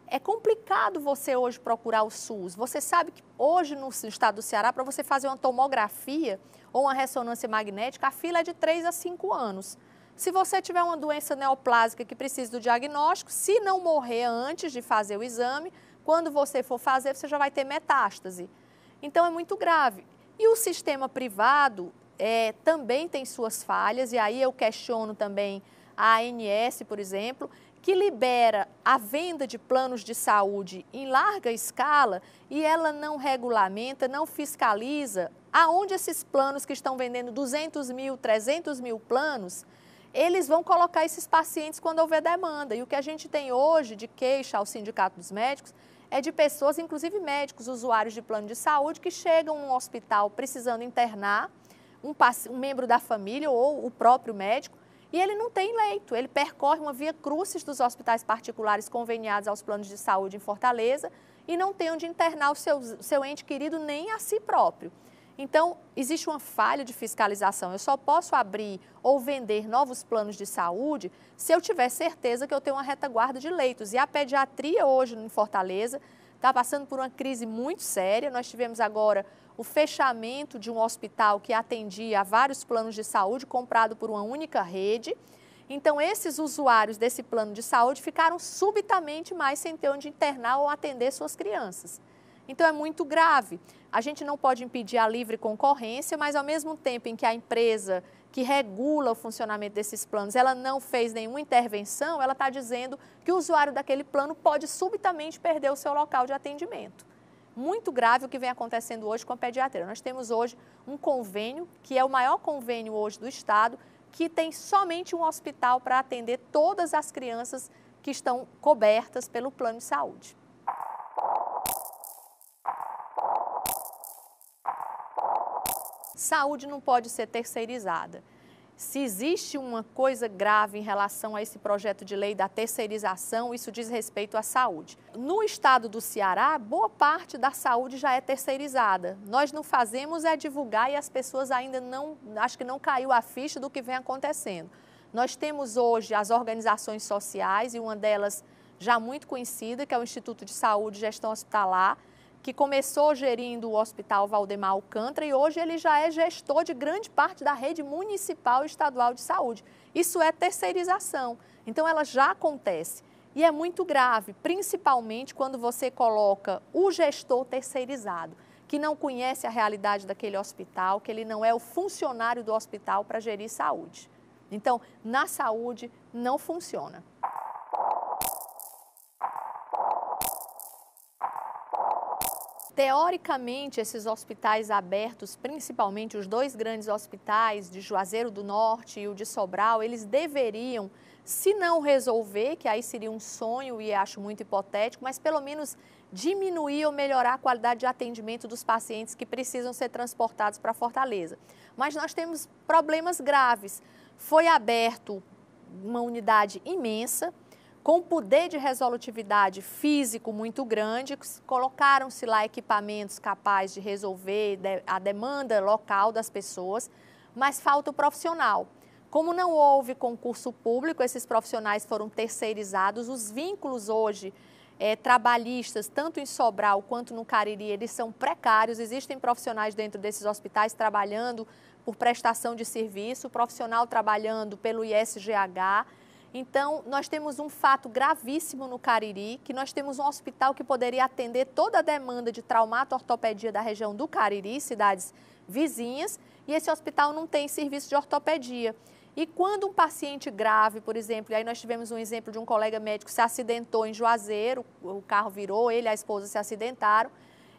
É complicado você hoje procurar o SUS. Você sabe que hoje no estado do Ceará, para você fazer uma tomografia ou uma ressonância magnética, a fila é de 3 a 5 anos. Se você tiver uma doença neoplásica que precisa do diagnóstico, se não morrer antes de fazer o exame, quando você for fazer, você já vai ter metástase. Então, é muito grave. E o sistema privado também tem suas falhas, e aí eu questiono também a ANS, por exemplo, que libera a venda de planos de saúde em larga escala e ela não regulamenta, não fiscaliza aonde esses planos que estão vendendo 200 mil, 300 mil planos, eles vão colocar esses pacientes quando houver demanda. E o que a gente tem hoje de queixa ao Sindicato dos Médicos é de pessoas, inclusive médicos, usuários de plano de saúde, que chegam num hospital precisando internar um membro da família ou o próprio médico, e ele não tem leito. Ele percorre uma via crucis dos hospitais particulares conveniados aos planos de saúde em Fortaleza e não tem onde internar o seu ente querido nem a si próprio. Então, existe uma falha de fiscalização. Eu só posso abrir ou vender novos planos de saúde se eu tiver certeza que eu tenho uma retaguarda de leitos. E a pediatria hoje em Fortaleza está passando por uma crise muito séria. Nós tivemos agora o fechamento de um hospital que atendia a vários planos de saúde comprado por uma única rede. Então, esses usuários desse plano de saúde ficaram subitamente mais sem ter onde internar ou atender suas crianças. Então, é muito grave. A gente não pode impedir a livre concorrência, mas ao mesmo tempo em que a empresa que regula o funcionamento desses planos, ela não fez nenhuma intervenção, ela está dizendo que o usuário daquele plano pode subitamente perder o seu local de atendimento. Muito grave o que vem acontecendo hoje com a pediatria. Nós temos hoje um convênio, que é o maior convênio hoje do Estado, que tem somente um hospital para atender todas as crianças que estão cobertas pelo plano de saúde. Saúde não pode ser terceirizada. Se existe uma coisa grave em relação a esse projeto de lei da terceirização, isso diz respeito à saúde. No estado do Ceará, boa parte da saúde já é terceirizada. Nós não fazemos é divulgar e as pessoas ainda não, acho que não caiu a ficha do que vem acontecendo. Nós temos hoje as organizações sociais e uma delas já muito conhecida, que é o Instituto de Saúde e Gestão Hospitalar, que começou gerindo o Hospital Valdemar Alcântara e hoje ele já é gestor de grande parte da rede municipal e estadual de saúde. Isso é terceirização, então ela já acontece e é muito grave, principalmente quando você coloca o gestor terceirizado, que não conhece a realidade daquele hospital, que ele não é o funcionário do hospital para gerir saúde. Então, na saúde não funciona. Teoricamente, esses hospitais abertos, principalmente os dois grandes hospitais de Juazeiro do Norte e o de Sobral, eles deveriam, se não resolver, que aí seria um sonho e acho muito hipotético, mas pelo menos diminuir ou melhorar a qualidade de atendimento dos pacientes que precisam ser transportados para Fortaleza. Mas nós temos problemas graves. Foi aberto uma unidade imensa, com poder de resolutividade físico muito grande, colocaram-se lá equipamentos capazes de resolver a demanda local das pessoas, mas falta o profissional. Como não houve concurso público, esses profissionais foram terceirizados, os vínculos hoje trabalhistas, tanto em Sobral quanto no Cariri, eles são precários, existem profissionais dentro desses hospitais trabalhando por prestação de serviço, o profissional trabalhando pelo ISGH. Então, nós temos um fato gravíssimo no Cariri, que nós temos um hospital que poderia atender toda a demanda de traumato-ortopedia da região do Cariri, cidades vizinhas, e esse hospital não tem serviço de ortopedia. E quando um paciente grave, por exemplo, e aí nós tivemos um exemplo de um colega médico que se acidentou em Juazeiro, o carro virou, ele e a esposa se acidentaram,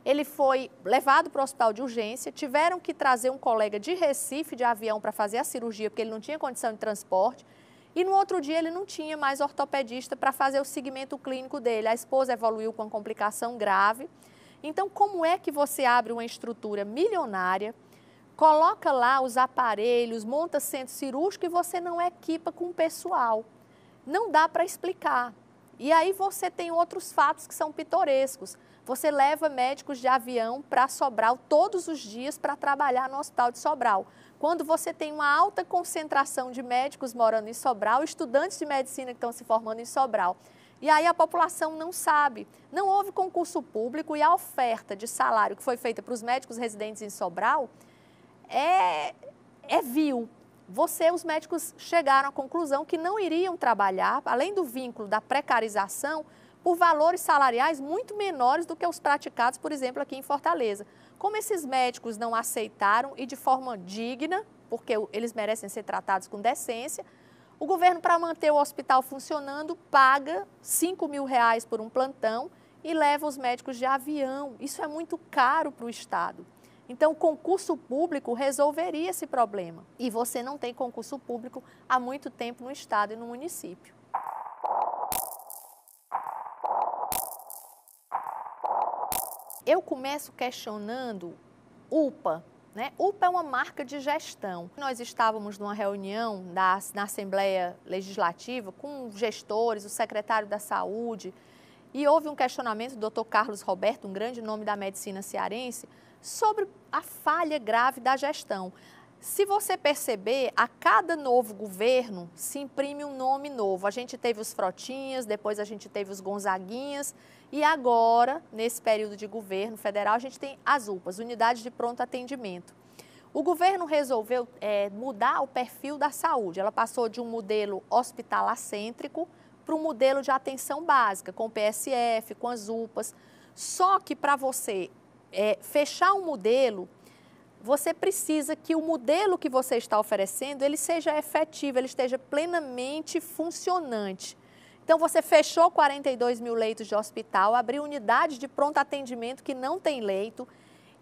ele foi levado para o hospital de urgência, tiveram que trazer um colega de Recife de avião para fazer a cirurgia, porque ele não tinha condição de transporte, e no outro dia ele não tinha mais ortopedista para fazer o segmento clínico dele. A esposa evoluiu com complicação grave. Então, como é que você abre uma estrutura milionária, coloca lá os aparelhos, monta centro cirúrgico e você não equipa com pessoal? Não dá para explicar. E aí você tem outros fatos que são pitorescos. Você leva médicos de avião para Sobral todos os dias para trabalhar no Hospital de Sobral. Quando você tem uma alta concentração de médicos morando em Sobral, estudantes de medicina que estão se formando em Sobral. E aí a população não sabe, não houve concurso público e a oferta de salário que foi feita para os médicos residentes em Sobral é vil. Os médicos chegaram à conclusão que não iriam trabalhar, além do vínculo da precarização, por valores salariais muito menores do que os praticados, por exemplo, aqui em Fortaleza. Como esses médicos não aceitaram e de forma digna, porque eles merecem ser tratados com decência, o governo, para manter o hospital funcionando, paga R$5.000 por um plantão e leva os médicos de avião. Isso é muito caro para o Estado. Então, o concurso público resolveria esse problema. E você não tem concurso público há muito tempo no Estado e no município. Eu começo questionando UPA, né? UPA é uma marca de gestão. Nós estávamos numa reunião na Assembleia Legislativa com gestores, o secretário da Saúde, e houve um questionamento do Dr. Carlos Roberto, um grande nome da medicina cearense, sobre a falha grave da gestão. Se você perceber, a cada novo governo se imprime um nome novo. A gente teve os Frotinhas, depois a gente teve os Gonzaguinhas e agora, nesse período de governo federal, a gente tem as UPAs, Unidades de Pronto Atendimento. O governo resolveu mudar o perfil da saúde. Ela passou de um modelo hospitalar-cêntrico para um modelo de atenção básica, com o PSF, com as UPAs. Só que para você fechar um modelo, você precisa que o modelo que você está oferecendo, ele seja efetivo, ele esteja plenamente funcionante. Então, você fechou 42 mil leitos de hospital, abriu unidades de pronto atendimento que não tem leito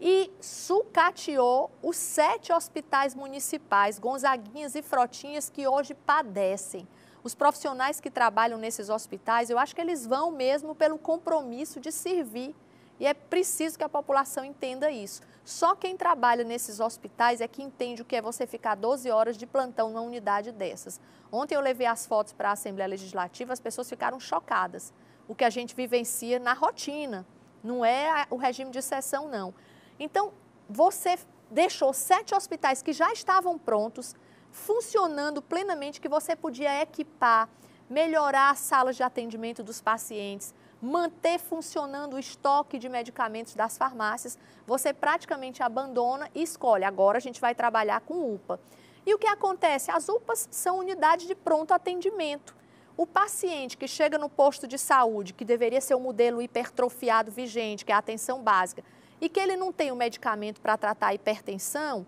e sucateou os 7 hospitais municipais, Gonzaguinhas e Frotinhas, que hoje padecem. Os profissionais que trabalham nesses hospitais, eu acho que eles vão mesmo pelo compromisso de servir. E é preciso que a população entenda isso. Só quem trabalha nesses hospitais é que entende o que é você ficar 12 horas de plantão numa unidade dessas. Ontem eu levei as fotos para a Assembleia Legislativa, as pessoas ficaram chocadas. O que a gente vivencia na rotina, não é o regime de exceção, não. Então, você deixou 7 hospitais que já estavam prontos, funcionando plenamente, que você podia equipar, melhorar as salas de atendimento dos pacientes, manter funcionando o estoque de medicamentos das farmácias, você praticamente abandona e escolhe, agora a gente vai trabalhar com UPA. E o que acontece? As UPAs são unidades de pronto atendimento. O paciente que chega no posto de saúde, que deveria ser o modelo hipertrofiado vigente, que é a atenção básica, e que ele não tem o medicamento para tratar a hipertensão,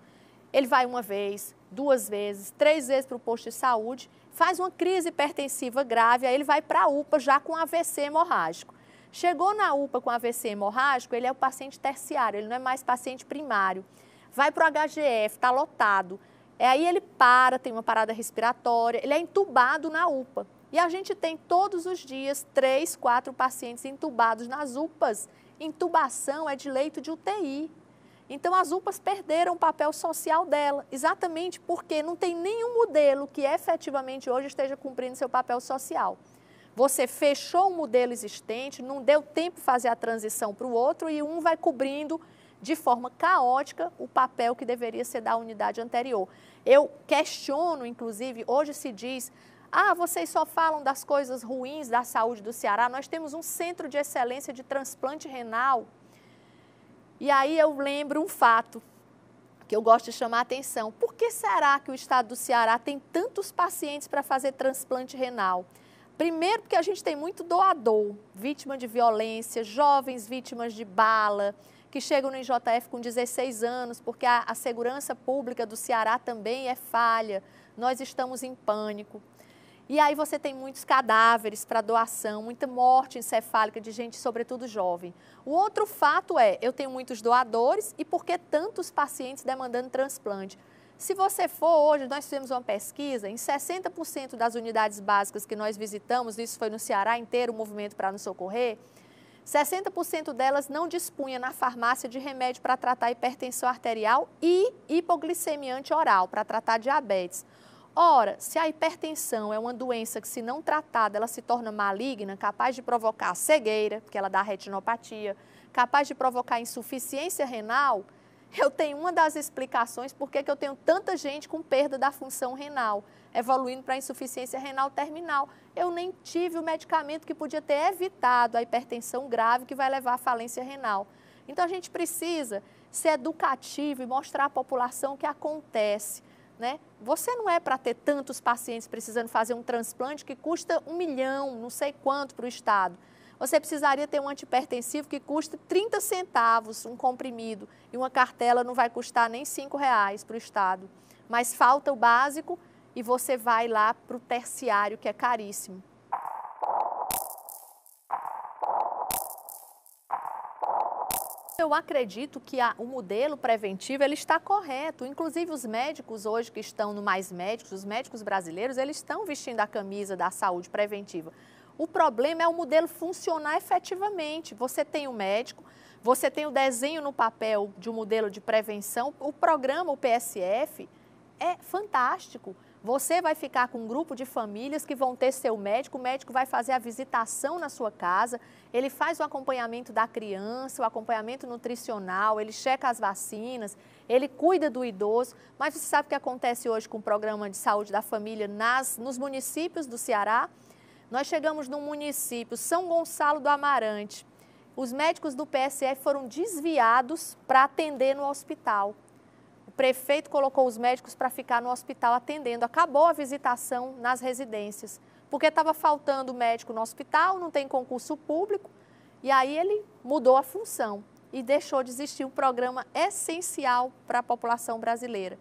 ele vai uma vez, 2 vezes, 3 vezes para o posto de saúde, faz uma crise hipertensiva grave, aí ele vai para a UPA já com AVC hemorrágico. Chegou na UPA com AVC hemorrágico, ele é o paciente terciário, ele não é mais paciente primário. Vai para o HGF, está lotado. Aí ele tem uma parada respiratória, ele é entubado na UPA. E a gente tem todos os dias 3, 4 pacientes entubados nas UPAs. Intubação é de leito de UTI. Então, as UPAs perderam o papel social dela, exatamente porque não tem nenhum modelo que efetivamente hoje esteja cumprindo seu papel social. Você fechou um modelo existente, não deu tempo de fazer a transição para o outro e um vai cobrindo de forma caótica o papel que deveria ser da unidade anterior. Eu questiono, inclusive, hoje se diz, vocês só falam das coisas ruins da saúde do Ceará, nós temos um centro de excelência de transplante renal. E aí eu lembro um fato que eu gosto de chamar a atenção. Por que será que o estado do Ceará tem tantos pacientes para fazer transplante renal? Primeiro, porque a gente tem muito doador, vítima de violência, jovens vítimas de bala, que chegam no IJF com 16 anos, porque a segurança pública do Ceará também é falha, nós estamos em pânico. E aí você tem muitos cadáveres para doação, muita morte encefálica de gente, sobretudo jovem. O outro fato eu tenho muitos doadores e por que tantos pacientes demandando transplante? Se você for hoje, nós fizemos uma pesquisa, em 60% das unidades básicas que nós visitamos, isso foi no Ceará inteiro, o movimento para nos socorrer, 60% delas não dispunha na farmácia de remédio para tratar hipertensão arterial e hipoglicemia antioral, para tratar diabetes. Ora, se a hipertensão é uma doença que, se não tratada, ela se torna maligna, capaz de provocar cegueira, porque ela dá retinopatia, capaz de provocar insuficiência renal, eu tenho uma das explicações por que eu tenho tanta gente com perda da função renal, evoluindo para insuficiência renal terminal. Eu nem tive o medicamento que podia ter evitado a hipertensão grave que vai levar à falência renal. Então, a gente precisa ser educativo e mostrar à população o que acontece. Você não é para ter tantos pacientes precisando fazer um transplante que custa 1 milhão, não sei quanto para o Estado. Você precisaria ter um antihipertensivo que custa 30 centavos um comprimido e uma cartela não vai custar nem R$5 para o Estado. Mas falta o básico e você vai lá para o terciário, que é caríssimo. Eu acredito que o modelo preventivo ele está correto, inclusive os médicos hoje que estão no Mais Médicos, os médicos brasileiros, eles estão vestindo a camisa da saúde preventiva. O problema é o modelo funcionar efetivamente. Você tem o médico, você tem o desenho no papel de um modelo de prevenção, o programa, o PSF, é fantástico. Você vai ficar com um grupo de famílias que vão ter seu médico, o médico vai fazer a visitação na sua casa, ele faz o acompanhamento da criança, o acompanhamento nutricional, ele checa as vacinas, ele cuida do idoso. Mas você sabe o que acontece hoje com o programa de saúde da família nos municípios do Ceará? Nós chegamos num município, São Gonçalo do Amarante, os médicos do PSF foram desviados para atender no hospital. O prefeito colocou os médicos para ficar no hospital atendendo. Acabou a visitação nas residências, porque estava faltando médico no hospital, não tem concurso público, e aí ele mudou a função e deixou de existir um programa essencial para a população brasileira.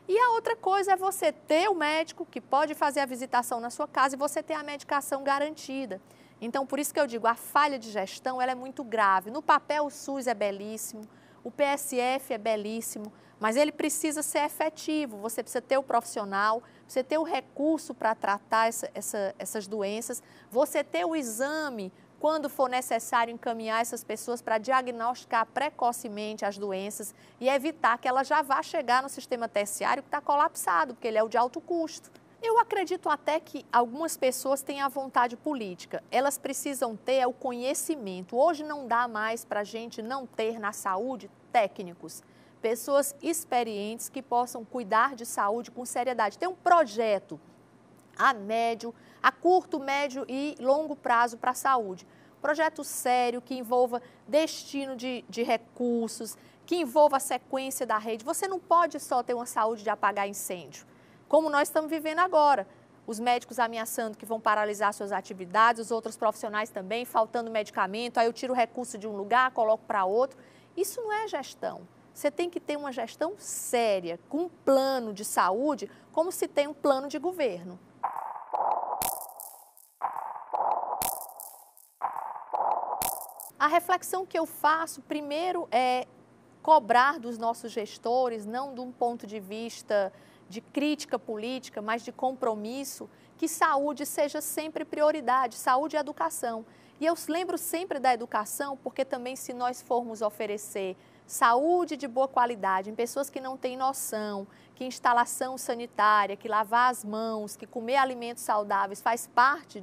E a outra coisa é você ter o médico que pode fazer a visitação na sua casa e você ter a medicação garantida. Então, por isso que eu digo, a falha de gestão ela é muito grave. No papel, o SUS é belíssimo, o PSF é belíssimo, mas ele precisa ser efetivo. Você precisa ter o profissional, você ter o recurso para tratar essas doenças, você ter o exame quando for necessário encaminhar essas pessoas para diagnosticar precocemente as doenças e evitar que ela já vá chegar no sistema terciário que está colapsado, porque ele é o de alto custo. Eu acredito até que algumas pessoas têm a vontade política, elas precisam ter o conhecimento. Hoje não dá mais para a gente não ter na saúde técnicos, pessoas experientes que possam cuidar de saúde com seriedade. Tem um projeto a curto, médio e longo prazo para a saúde. projeto sério que envolva destino de recursos, que envolva a sequência da rede. Você não pode só ter uma saúde de apagar incêndio, como nós estamos vivendo agora. Os médicos ameaçando que vão paralisar suas atividades, os outros profissionais também, faltando medicamento, aí eu tiro o recurso de um lugar, coloco para outro. Isso não é gestão. Você tem que ter uma gestão séria, com um plano de saúde, como se tem um plano de governo. A reflexão que eu faço, primeiro, é cobrar dos nossos gestores, não de um ponto de vista de crítica política, mas de compromisso, que saúde seja sempre prioridade, saúde e educação. E eu lembro sempre da educação, porque também se nós formos oferecer saúde de boa qualidade em pessoas que não têm noção, que instalação sanitária, que lavar as mãos, que comer alimentos saudáveis faz parte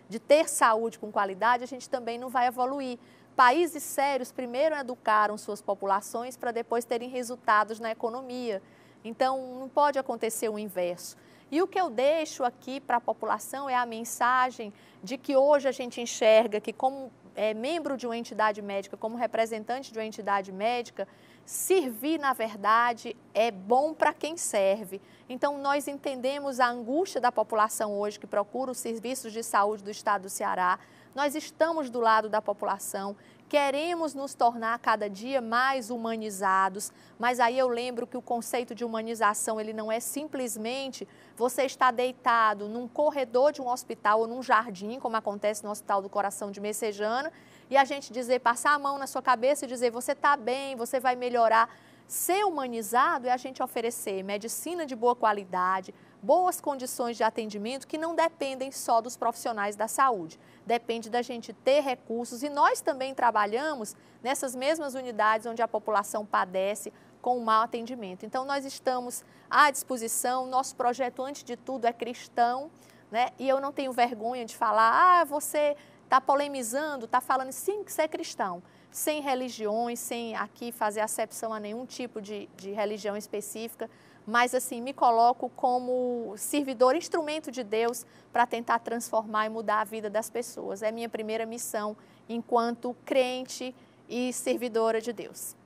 de ter saúde com qualidade, a gente também não vai evoluir. Países sérios primeiro educaram suas populações para depois terem resultados na economia. Então, não pode acontecer o inverso. E o que eu deixo aqui para a população é a mensagem de que hoje a gente enxerga que como membro de uma entidade médica, como representante de uma entidade médica, servir, na verdade, é bom para quem serve. Então, nós entendemos a angústia da população hoje que procura os serviços de saúde do estado do Ceará. Nós estamos do lado da população, queremos nos tornar cada dia mais humanizados, mas aí eu lembro que o conceito de humanização, ele não é simplesmente você estar deitado num corredor de um hospital ou num jardim, como acontece no Hospital do Coração de Messejana, e a gente dizer, passar a mão na sua cabeça e dizer, você está bem, você vai melhorar. Ser humanizado é a gente oferecer medicina de boa qualidade, boas condições de atendimento que não dependem só dos profissionais da saúde. Depende da gente ter recursos e nós também trabalhamos nessas mesmas unidades onde a população padece com o mau atendimento. Então, nós estamos à disposição, nosso projeto, antes de tudo, é cristão, né? E eu não tenho vergonha de falar, você está polemizando, está falando sim que você é cristão, sem religiões, sem aqui fazer acepção a nenhum tipo de religião específica, mas assim, me coloco como servidor, instrumento de Deus para tentar transformar e mudar a vida das pessoas. É minha primeira missão enquanto crente e servidora de Deus.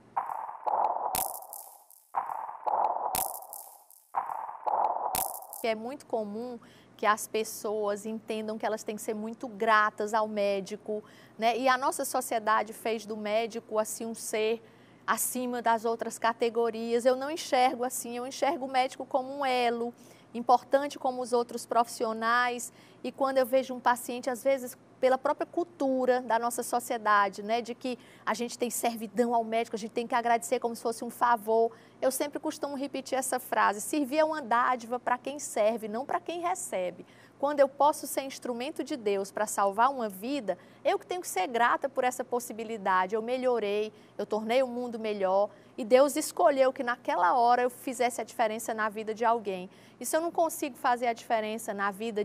É muito comum que as pessoas entendam que elas têm que ser muito gratas ao médico, né? E a nossa sociedade fez do médico assim um ser acima das outras categorias. Eu não enxergo assim, eu enxergo o médico como um elo, importante como os outros profissionais. E quando eu vejo um paciente, às vezes, pela própria cultura da nossa sociedade, né, de que a gente tem servidão ao médico, a gente tem que agradecer como se fosse um favor. Eu sempre costumo repetir essa frase, servir é uma dádiva para quem serve, não para quem recebe. Quando eu posso ser instrumento de Deus para salvar uma vida, eu que tenho que ser grata por essa possibilidade. Eu melhorei, eu tornei o mundo melhor e Deus escolheu que naquela hora eu fizesse a diferença na vida de alguém. E se eu não consigo fazer a diferença na vida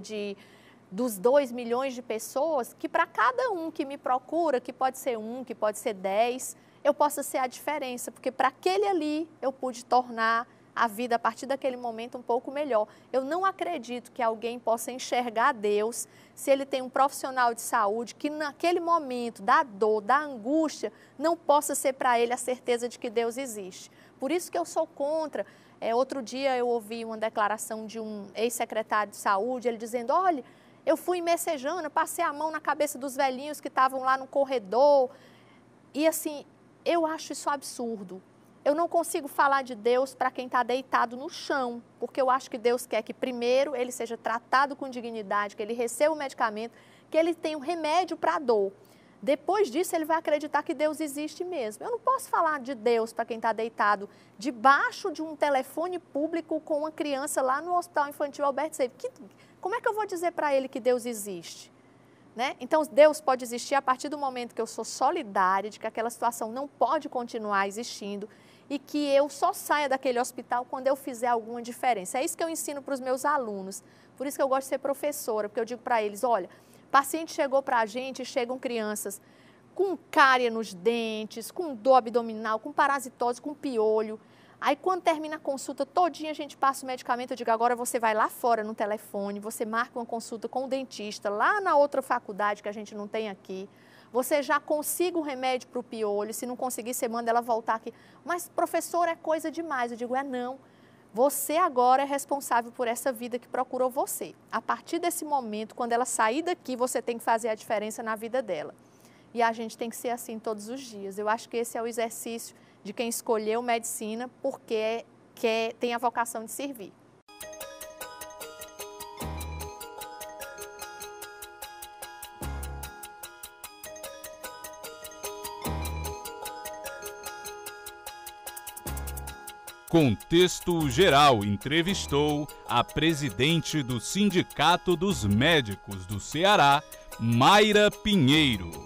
dos 2 milhões de pessoas, que para cada um que me procura, que pode ser 1, que pode ser 10, eu possa ser a diferença, porque para aquele ali eu pude tornar a vida a partir daquele momento um pouco melhor. Eu não acredito que alguém possa enxergar Deus se ele tem um profissional de saúde que naquele momento da dor, da angústia, não possa ser para ele a certeza de que Deus existe. Por isso que eu sou contra. Outro dia eu ouvi uma declaração de um ex-secretário de saúde, ele dizendo, olha, eu fui em Messejana, passei a mão na cabeça dos velhinhos que estavam lá no corredor. E assim, eu acho isso absurdo. Eu não consigo falar de Deus para quem está deitado no chão, porque eu acho que Deus quer que primeiro ele seja tratado com dignidade, que ele receba o medicamento, que ele tenha um remédio para a dor. Depois disso, ele vai acreditar que Deus existe mesmo. Eu não posso falar de Deus para quem está deitado debaixo de um telefone público com uma criança lá no Hospital Infantil Albert Sabin. Como é que eu vou dizer para ele que Deus existe? Né? Então, Deus pode existir a partir do momento que eu sou solidária, de que aquela situação não pode continuar existindo e que eu só saia daquele hospital quando eu fizer alguma diferença. É isso que eu ensino para os meus alunos. Por isso que eu gosto de ser professora, porque eu digo para eles, olha, paciente chegou para a gente, chegam crianças com cárie nos dentes, com dor abdominal, com parasitose, com piolho. Aí, quando termina a consulta todinha, a gente passa o medicamento, eu digo, agora você vai lá fora no telefone, você marca uma consulta com o dentista, lá na outra faculdade que a gente não tem aqui, Você já consiga um remédio para o piolho, se não conseguir, você manda ela voltar aqui. Mas, professor, é coisa demais. Eu digo, não. Você agora é responsável por essa vida que procurou você. A partir desse momento, quando ela sair daqui, você tem que fazer a diferença na vida dela. E a gente tem que ser assim todos os dias. Eu acho que esse é o exercício de quem escolheu medicina porque tem a vocação de servir. Contexto Geral entrevistou a presidente do Sindicato dos Médicos do Ceará, Mayra Pinheiro.